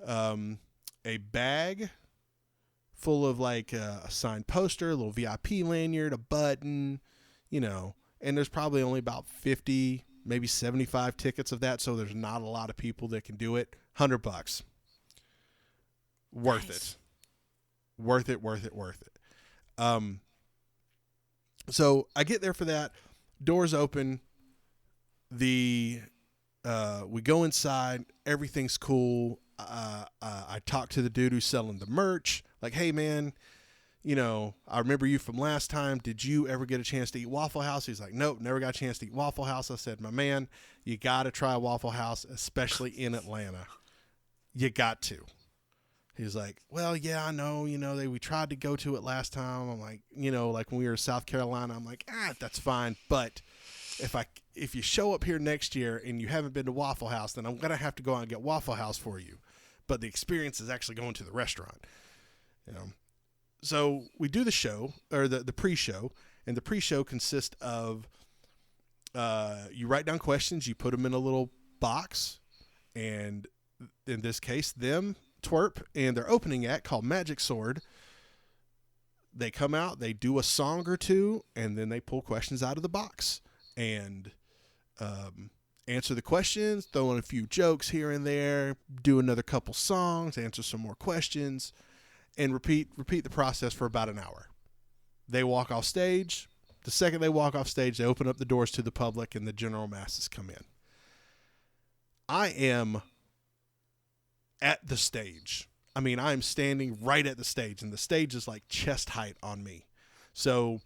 a bag full of like a signed poster, a little VIP lanyard, a button, you know, and there's probably only about 50, maybe 75 tickets of that. So there's not a lot of people that can do it. $100. Worth it. Worth it. So I get there for that. Doors open. We go inside. Everything's cool. I talk to the dude who's selling the merch. Like, hey, man, you know, I remember you from last time. Did you ever get a chance to eat Waffle House? He's like, nope, never got a chance to eat Waffle House. I said, my man, you got to try Waffle House, especially in Atlanta. You got to. He's like, well, yeah, I know, you know, we tried to go to it last time. I'm like, you know, like when we were in South Carolina, I'm like, that's fine. But if you show up here next year and you haven't been to Waffle House, then I'm going to have to go out and get Waffle House for you. but the experience is actually going to the restaurant. You know, so we do the show or the pre-show, and the pre-show consists of you write down questions, you put them in a little box, and in this case, TWRP and their opening act called Magic Sword. They come out, they do a song or two, and then they pull questions out of the box and answer the questions, throw in a few jokes here and there, do another couple songs, answer some more questions, and repeat the process for about an hour. They walk off stage. The second they walk off stage, they open up the doors to the public and the general masses come in. I am at the stage. I mean, I'm standing right at the stage, and the stage is like chest height on me. So,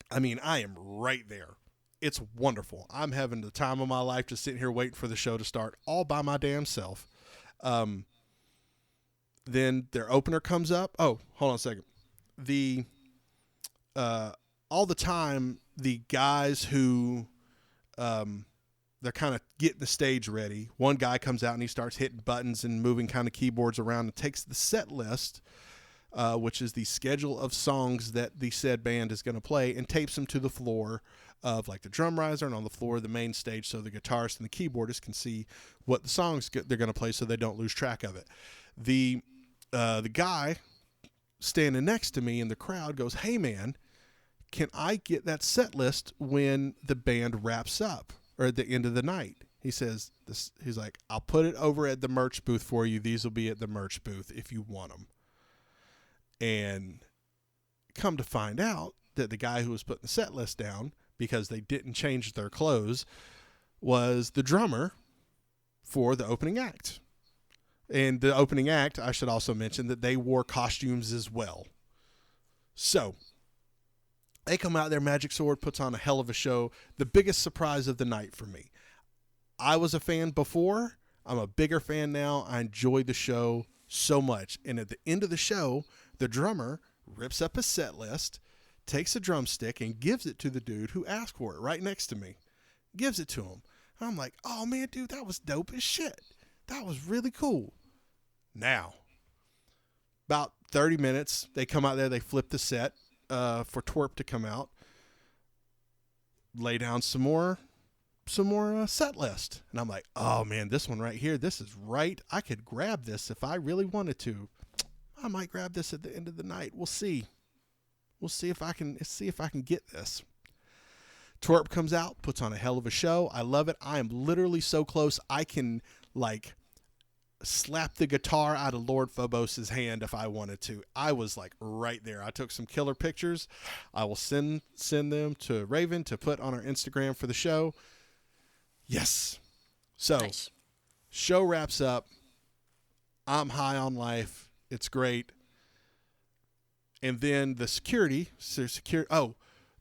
I mean, I am right there. It's wonderful. I'm having the time of my life just sitting here waiting for the show to start all by my damn self. Then their opener comes up. Oh, hold on a second. All the time, the guys who they're kind of getting the stage ready. One guy comes out and he starts hitting buttons and moving kind of keyboards around and takes the set list, which is the schedule of songs that the said band is going to play, and tapes them to the floor of like the drum riser and on the floor of the main stage so the guitarist and the keyboardist can see what the songs they're going to play so they don't lose track of it. The guy standing next to me in the crowd goes, "Hey man, can I get that set list when the band wraps up or at the end of the night?" He says this. He's like, "I'll put it over at the merch booth for you. These will be at the merch booth if you want them." And come to find out that the guy who was putting the set list down, because they didn't change their clothes, was the drummer for the opening act. And the opening act, I should also mention that they wore costumes as well. So they come out there, Magic Sword puts on a hell of a show. The biggest surprise of the night for me. I was a fan before. I'm a bigger fan now. I enjoyed the show so much. And at the end of the show, the drummer rips up his set list, takes a drumstick, and gives it to the dude who asked for it right next to me. Gives it to him. I'm like, "Oh, man, dude, that was dope as shit. That was really cool." Now, about 30 minutes, they come out there, they flip the set for TWRP to come out, lay down some more set list. And I'm like, "Oh, man, this one right here, this is right. I could grab this if I really wanted to. I might grab this at the end of the night. We'll see. We'll see if I can get this." TWRP comes out, puts on a hell of a show. I love it. I am literally so close. I can like slap the guitar out of Lord Phobos' hand if I wanted to. I was like right there. I took some killer pictures. I will send them to Raven to put on our Instagram for the show. Yes. So, Nice. Show wraps up. I'm high on life. It's great. And then the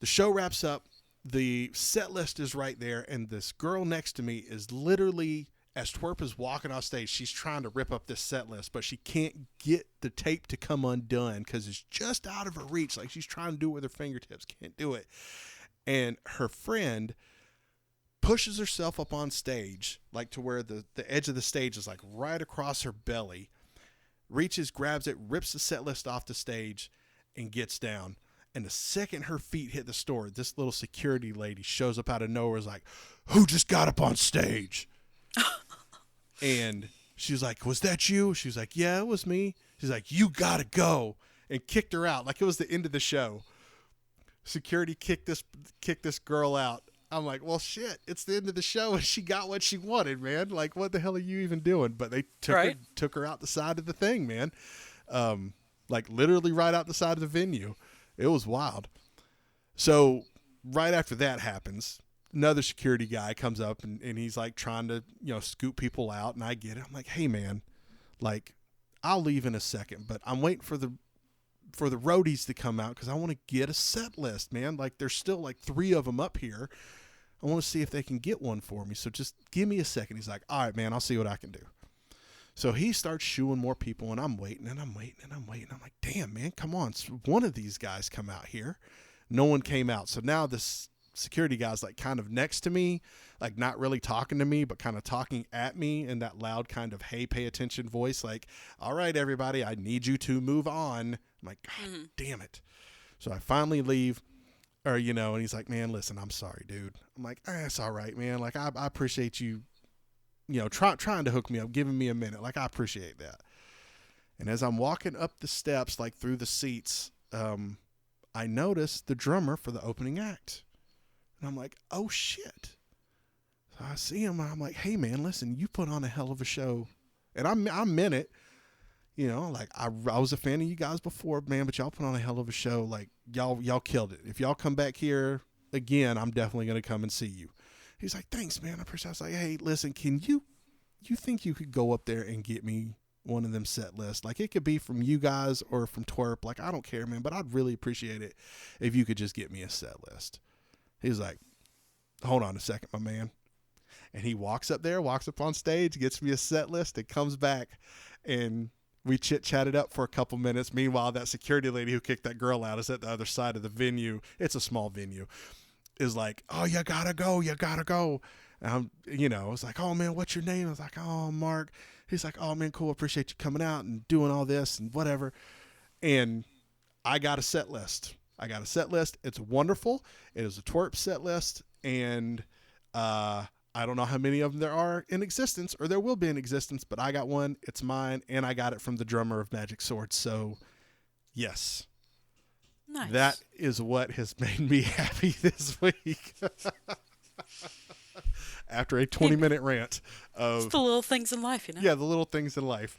show wraps up. The set list is right there, and this girl next to me is literally, as TWRP is walking off stage, she's trying to rip up this set list, but she can't get the tape to come undone because it's just out of her reach. Like, she's trying to do it with her fingertips, can't do it. And her friend pushes herself up on stage, like to where the edge of the stage is like right across her belly, reaches, grabs it, rips the set list off the stage, and gets down. And the second her feet hit the store, this little security lady shows up out of nowhere, is like, "Who just got up on stage?" And she was like, "Was that you?" She was like, "Yeah, it was me." She's like, "You gotta go," and kicked her out like it was the end of the show. Security kicked this girl out. I'm like, "Well, shit, it's the end of the show, and she got what she wanted, man. Like, what the hell are you even doing?" But they took her out the side of the thing, man. Like literally right out the side of the venue. It was wild. So right after that happens, another security guy comes up and he's like trying to, scoop people out. And I get it. I'm like, "Hey man, like I'll leave in a second, but I'm waiting for the roadies to come out because I want to get a set list, man. Like there's still like 3 of them up here. I want to see if they can get one for me. So just give me a second." He's like, "All right, man, I'll see what I can do." So he starts shooing more people, and I'm waiting, and I'm waiting, and I'm waiting. I'm like, "Damn, man, come on. One of these guys come out here." No one came out. So now this security guy's like kind of next to me, like not really talking to me, but kind of talking at me in that loud kind of, hey, pay attention voice. Like, all right, everybody, I need you to move on. I'm like, God damn it. So I finally leave, or, and he's like, man, listen, I'm sorry, dude. I'm like, it's all right, man. Like, I appreciate you, trying to hook me up, giving me a minute. Like, I appreciate that. And as I'm walking up the steps, like through the seats, I noticed the drummer for the opening act. And I'm like, oh shit. So I see him. I'm like, hey man, listen, you put on a hell of a show. And I meant it. Like I was a fan of you guys before, man, but y'all put on a hell of a show. Like y'all killed it. If y'all come back here again, I'm definitely going to come and see you. He's like, thanks, man. I appreciate it. I was like, hey, listen, can you think you could go up there and get me one of them set lists? Like, it could be from you guys or from TWRP. Like, I don't care, man, but I'd really appreciate it if you could just get me a set list. He's like, hold on a second, my man. And he walks up on stage, gets me a set list, and comes back, and we chit-chatted up for a couple minutes. Meanwhile, that security lady who kicked that girl out is at the other side of the venue. It's a small venue. Is like, oh, you gotta go. And I was like, oh man, what's your name? I was like, oh, Mark. He's like, oh man, cool. Appreciate you coming out and doing all this and whatever. And I got a set list. It's wonderful. It is a TWRP set list. And I don't know how many of them there are in existence, or there will be in existence, but I got one. It's mine. And I got it from the drummer of Magic Swords. So yes. Nice. That is what has made me happy this week. After a 20-minute rant of it's the little things in life, Yeah, the little things in life.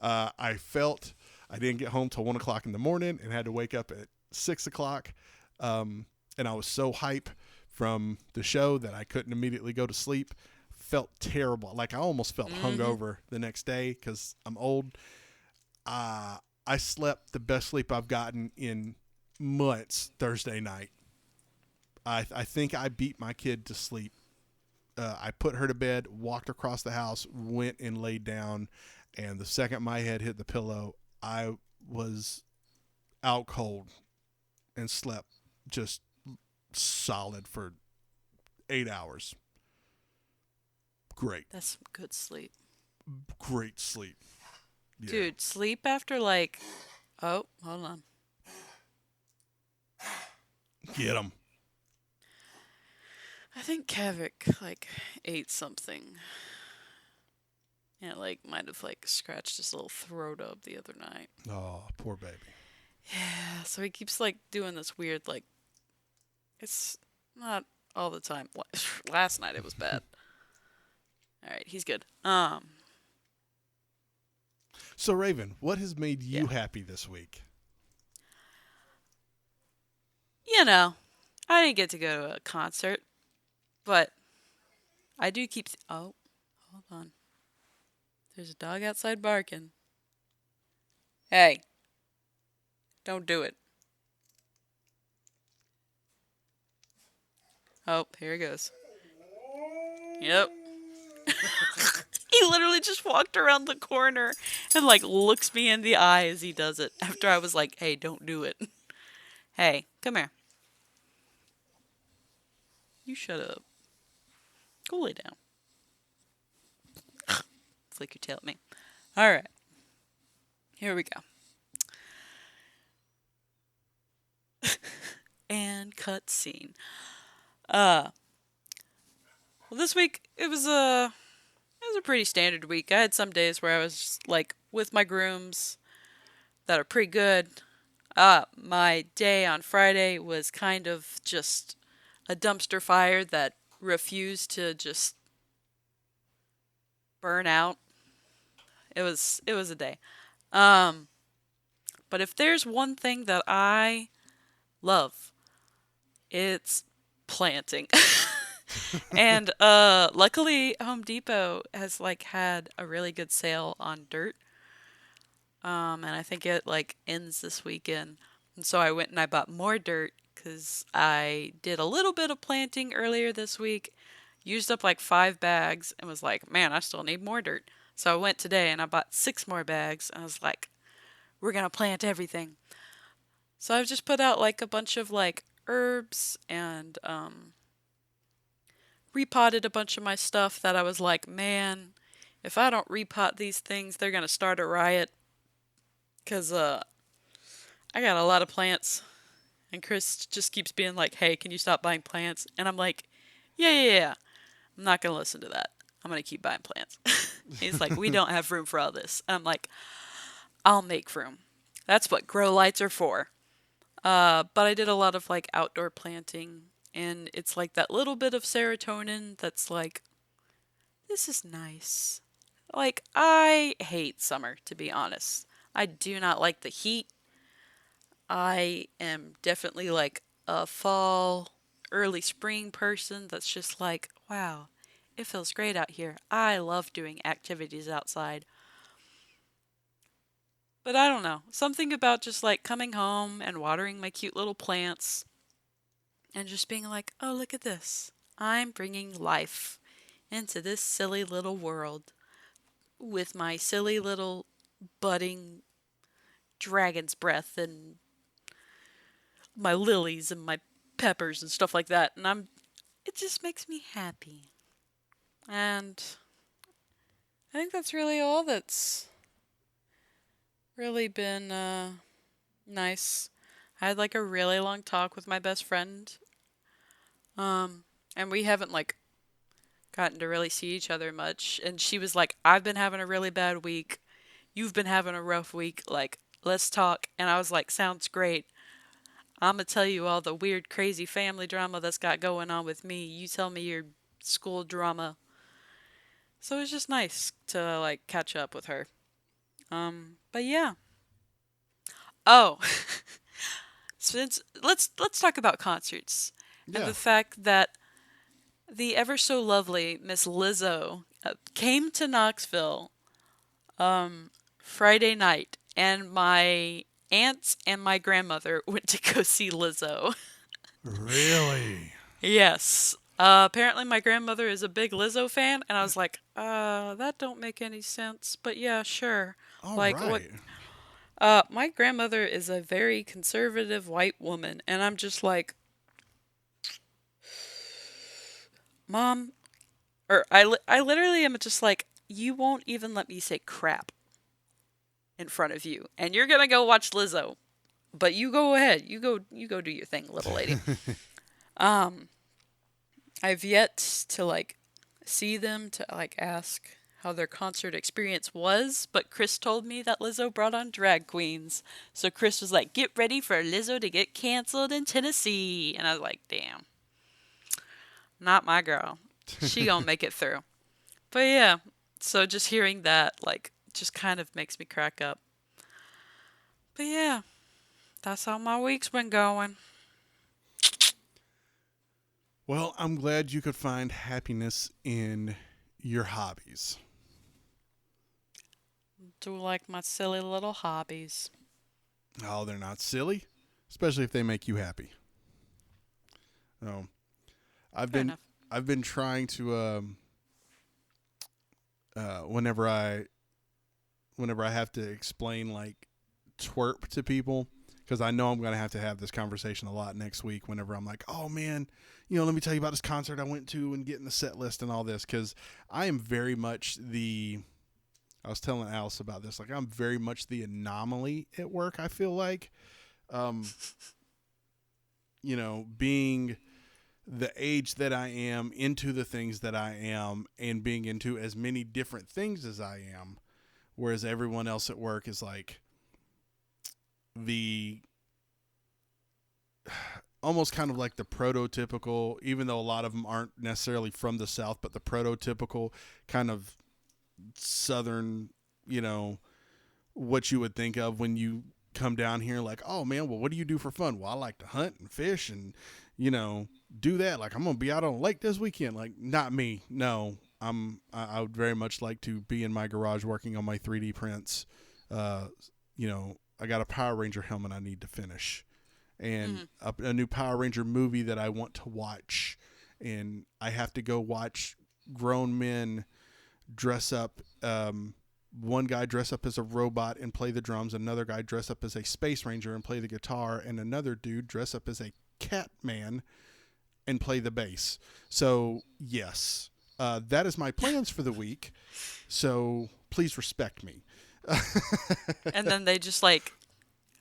I felt I didn't get home till 1 o'clock in the morning and had to wake up at 6 o'clock. And I was so hype from the show that I couldn't immediately go to sleep. Felt terrible. Like I almost felt hungover the next day because I'm old. I slept the best sleep I've gotten in months Thursday night. I think I beat my kid to sleep. I put her to bed, walked across the house, went and laid down, and the second my head hit the pillow, I was out cold and slept just solid for 8 hours. Great. That's some good sleep. Great sleep. Yeah. Dude, sleep after oh, hold on. Get them. I think Kavik ate something. And it might have scratched his little throat up the other night. Oh, poor baby. Yeah, so he keeps doing this weird it's not all the time. Last night it was bad. All right, he's good. So Raven, what has made you happy this week? I didn't get to go to a concert, but I do keep. Oh, hold on. There's a dog outside barking. Hey, don't do it. Oh, here he goes. Yep. He literally just walked around the corner and looks me in the eye as he does it after I was like, hey, don't do it. Hey, come here. You shut up. Go lay down. Flick your tail at me. All right. Here we go. And cut scene. Well, this week it was a pretty standard week. I had some days where I was just, with my grooms that are pretty good. My day on Friday was kind of just a dumpster fire that refused to just burn out. It was a day. But if there's one thing that I love, it's planting. And luckily Home Depot has had a really good sale on dirt. And I think it ends this weekend. And so I went and I bought more dirt because I did a little bit of planting earlier this week, used up 5 bags, and was like, man, I still need more dirt. So I went today and I bought 6 more bags, and I was like, we're going to plant everything. So I've just put out a bunch of herbs and repotted a bunch of my stuff that I was like, man, if I don't repot these things, they're gonna start a riot. Cause I got a lot of plants, and Chris just keeps being like, "Hey, can you stop buying plants?" And I'm like, "Yeah, yeah, yeah. I'm not gonna listen to that. I'm gonna keep buying plants." He's like, "We don't have room for all this." And I'm like, "I'll make room. That's what grow lights are for." But I did a lot of like outdoor planting, and it's like that little bit of serotonin that's like, this is nice. Like, I hate summer, to be honest. I do not like the heat. I am definitely like a fall, early spring person that's just like, wow, it feels great out here. I love doing activities outside. But I don't know. Something about just like coming home and watering my cute little plants and just being like, oh, look at this. I'm bringing life into this silly little world with my silly little budding dragon's breath and my lilies and my peppers and stuff like that. And it just makes me happy. And I think that's really all that's really been nice. I had like a really long talk with my best friend. And we haven't like gotten to really see each other much. And she was like, I've been having a really bad week. You've been having a rough week. Like, let's talk. And I was like, sounds great. I'm going to tell you all the weird, crazy family drama that's got going on with me. You tell me your school drama. So it was just nice to like catch up with her. But yeah. Oh, since let's talk about concerts and Yeah. the fact that the ever so lovely Miss Lizzo came to Knoxville Friday night, and my aunts and my grandmother went to go see Lizzo. Really? Yes. Apparently my grandmother is a big Lizzo fan, and I was like, that don't make any sense, but yeah, sure. All Like what? right. My grandmother is a very conservative white woman, and I'm just like, Mom, I literally am just like, you won't even let me say crap in front of you, and you're gonna go watch Lizzo, but you go ahead, you go do your thing, little lady. Um, I've yet to like see them to like ask how their concert experience was, but Chris told me that Lizzo brought on drag queens. So Chris was like, "Get ready for Lizzo to get canceled in Tennessee." And I was like, "Damn. Not my girl. She gonna make it through." But yeah, so just hearing that like just kind of makes me crack up. But yeah, that's how my week's been going. Well, I'm glad you could find happiness in your hobbies. Do like my silly little hobbies. Oh, they're not silly, especially if they make you happy. Oh, I've Fair been enough. I've been trying to whenever I have to explain like twerp to people, because I know I'm going to have this conversation a lot next week whenever I'm like, oh man, let me tell you about this concert I went to and getting the set list and all this, because I am very much I was telling Alice about this, like I'm very much the anomaly at work, I feel like. Um, being the age that I am, into the things that I am, and being into as many different things as I am, whereas everyone else at work is like the almost kind of like the prototypical, even though a lot of them aren't necessarily from the South, but the prototypical kind of Southern, what you would think of when you come down here, like, oh man, well, what do you do for fun? Well, I like to hunt and fish and, do that. Like, I'm going to be out on a lake this weekend. Like, not me. No, I would very much like to be in my garage working on my 3D prints. I got a Power Ranger helmet I need to finish, and a new Power Ranger movie that I want to watch, and I have to go watch grown men dress up. One guy dress up as a robot and play the drums, another guy dress up as a space ranger and play the guitar, and another dude dress up as a cat man and play the bass. So yes, that is my plans for the week. So please respect me. And then they just like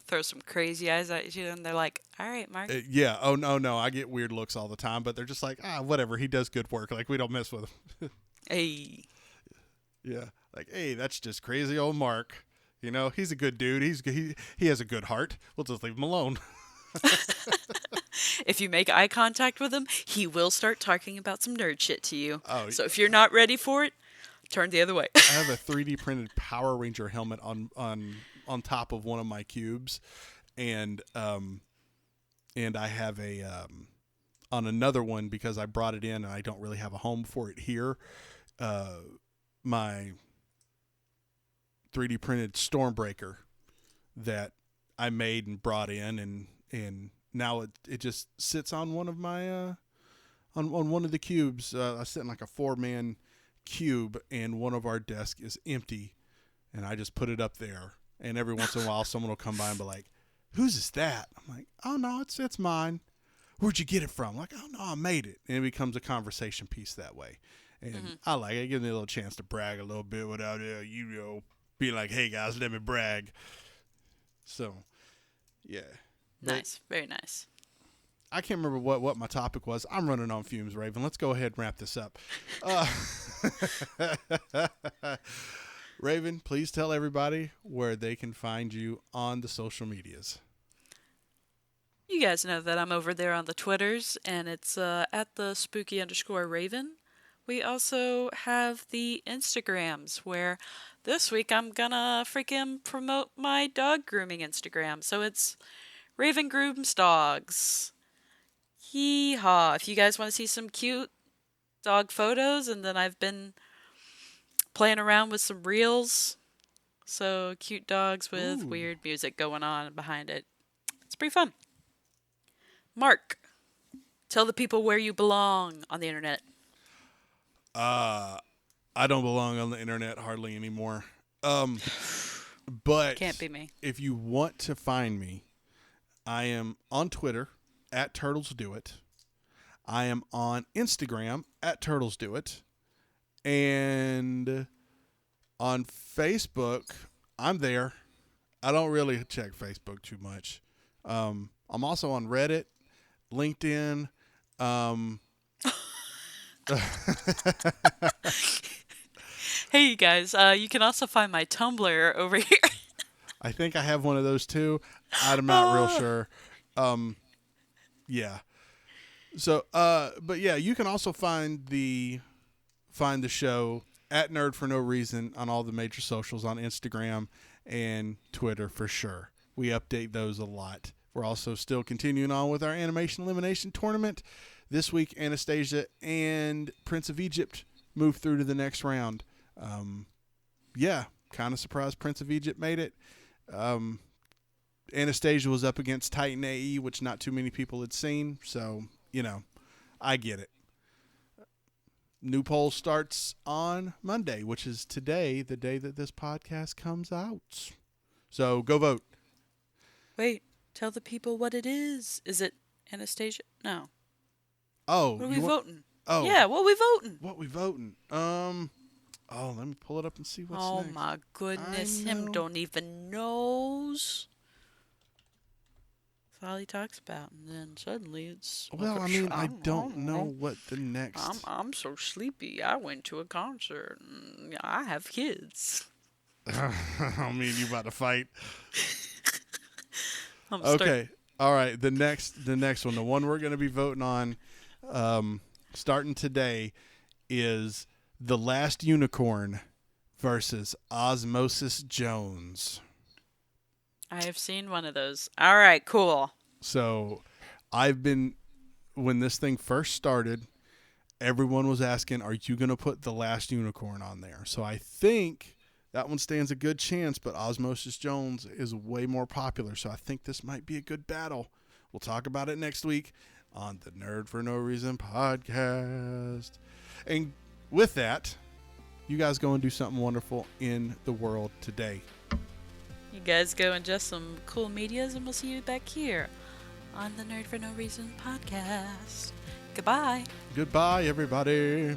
throw some crazy eyes at you, and they're like, "All right, Mark." Yeah. Oh no, I get weird looks all the time, but they're just like, whatever. He does good work. Like we don't mess with him. Hey. Yeah. Like, hey, that's just crazy old Mark. You know, he's a good dude. He has a good heart. We'll just leave him alone. If you make eye contact with him, he will start talking about some nerd shit to you. Oh, So if you're not ready for it, turn the other way. I have a 3D printed Power Ranger helmet on top of one of my cubes, and I have a on another one because I brought it in and I don't really have a home for it here. My 3D printed Stormbreaker that I made and brought in, and now it just sits on one of my on one of the cubes. I sit in like a 4-man cube, and one of our desks is empty, and I just put it up there. And every once in a while, someone will come by and be like, "Whose is that?" I'm like, "Oh no, it's mine." "Where'd you get it from?" Like, "Oh no, I made it." And it becomes a conversation piece that way, and I like it. It gives me a little chance to brag a little bit without being like, "Hey guys, let me brag." So, yeah. Nice, very nice. I can't remember what my topic was. I'm running on fumes, Raven. Let's go ahead and wrap this up. Raven, please tell everybody where they can find you on the social medias. You guys know that I'm over there on the Twitters, and it's at the spooky_Raven. We also have the Instagrams, where this week I'm gonna freaking promote my dog grooming Instagram. So it's Raven Grooms Dogs. Hee-haw. If you guys want to see some cute dog photos, and then I've been playing around with some reels. So cute dogs with weird music going on behind it. It's pretty fun. Mark, tell the people where you belong on the internet. I don't belong on the internet hardly anymore. But Can't be me. If you want to find me, I am on Twitter at TurtlesDoIt. I am on Instagram at TurtlesDoIt. And on Facebook, I'm there. I don't really check Facebook too much. I'm also on Reddit, LinkedIn. Hey, you guys, you can also find my Tumblr over here. I think I have one of those too. I'm not real sure. Yeah. So, but yeah, you can also find the show at Nerd for No Reason on all the major socials, on Instagram and Twitter for sure. We update those a lot. We're also still continuing on with our animation elimination tournament. This week, Anastasia and Prince of Egypt moved through to the next round. Yeah, kind of surprised Prince of Egypt made it. Anastasia was up against Titan AE, which not too many people had seen. So, I get it. New poll starts on Monday, which is today, the day that this podcast comes out. So go vote. Wait, tell the people what it is. Is it Anastasia? No. Oh, What are we voting? Oh, Yeah, what are we voting? What we voting? Let me pull it up and see what's next. Oh my goodness, him don't even knows. That's all he talks about, and then suddenly it's. Well, I mean, I don't know what the next. I'm so sleepy. I went to a concert. And I have kids. I mean, you about to fight? Okay. All right. The next one, the one we're going to be voting on, starting today, is The Last Unicorn versus Osmosis Jones. I have seen one of those. All right, cool. So, when this thing first started, everyone was asking, "Are you going to put The Last Unicorn on there?" So I think that one stands a good chance, but Osmosis Jones is way more popular, so I think this might be a good battle. We'll talk about it next week on the Nerd for No Reason podcast. And with that, you guys go and do something wonderful in the world today. You guys go ingest some cool medias, and we'll see you back here on the Nerd for No Reason podcast. Goodbye. Goodbye, everybody.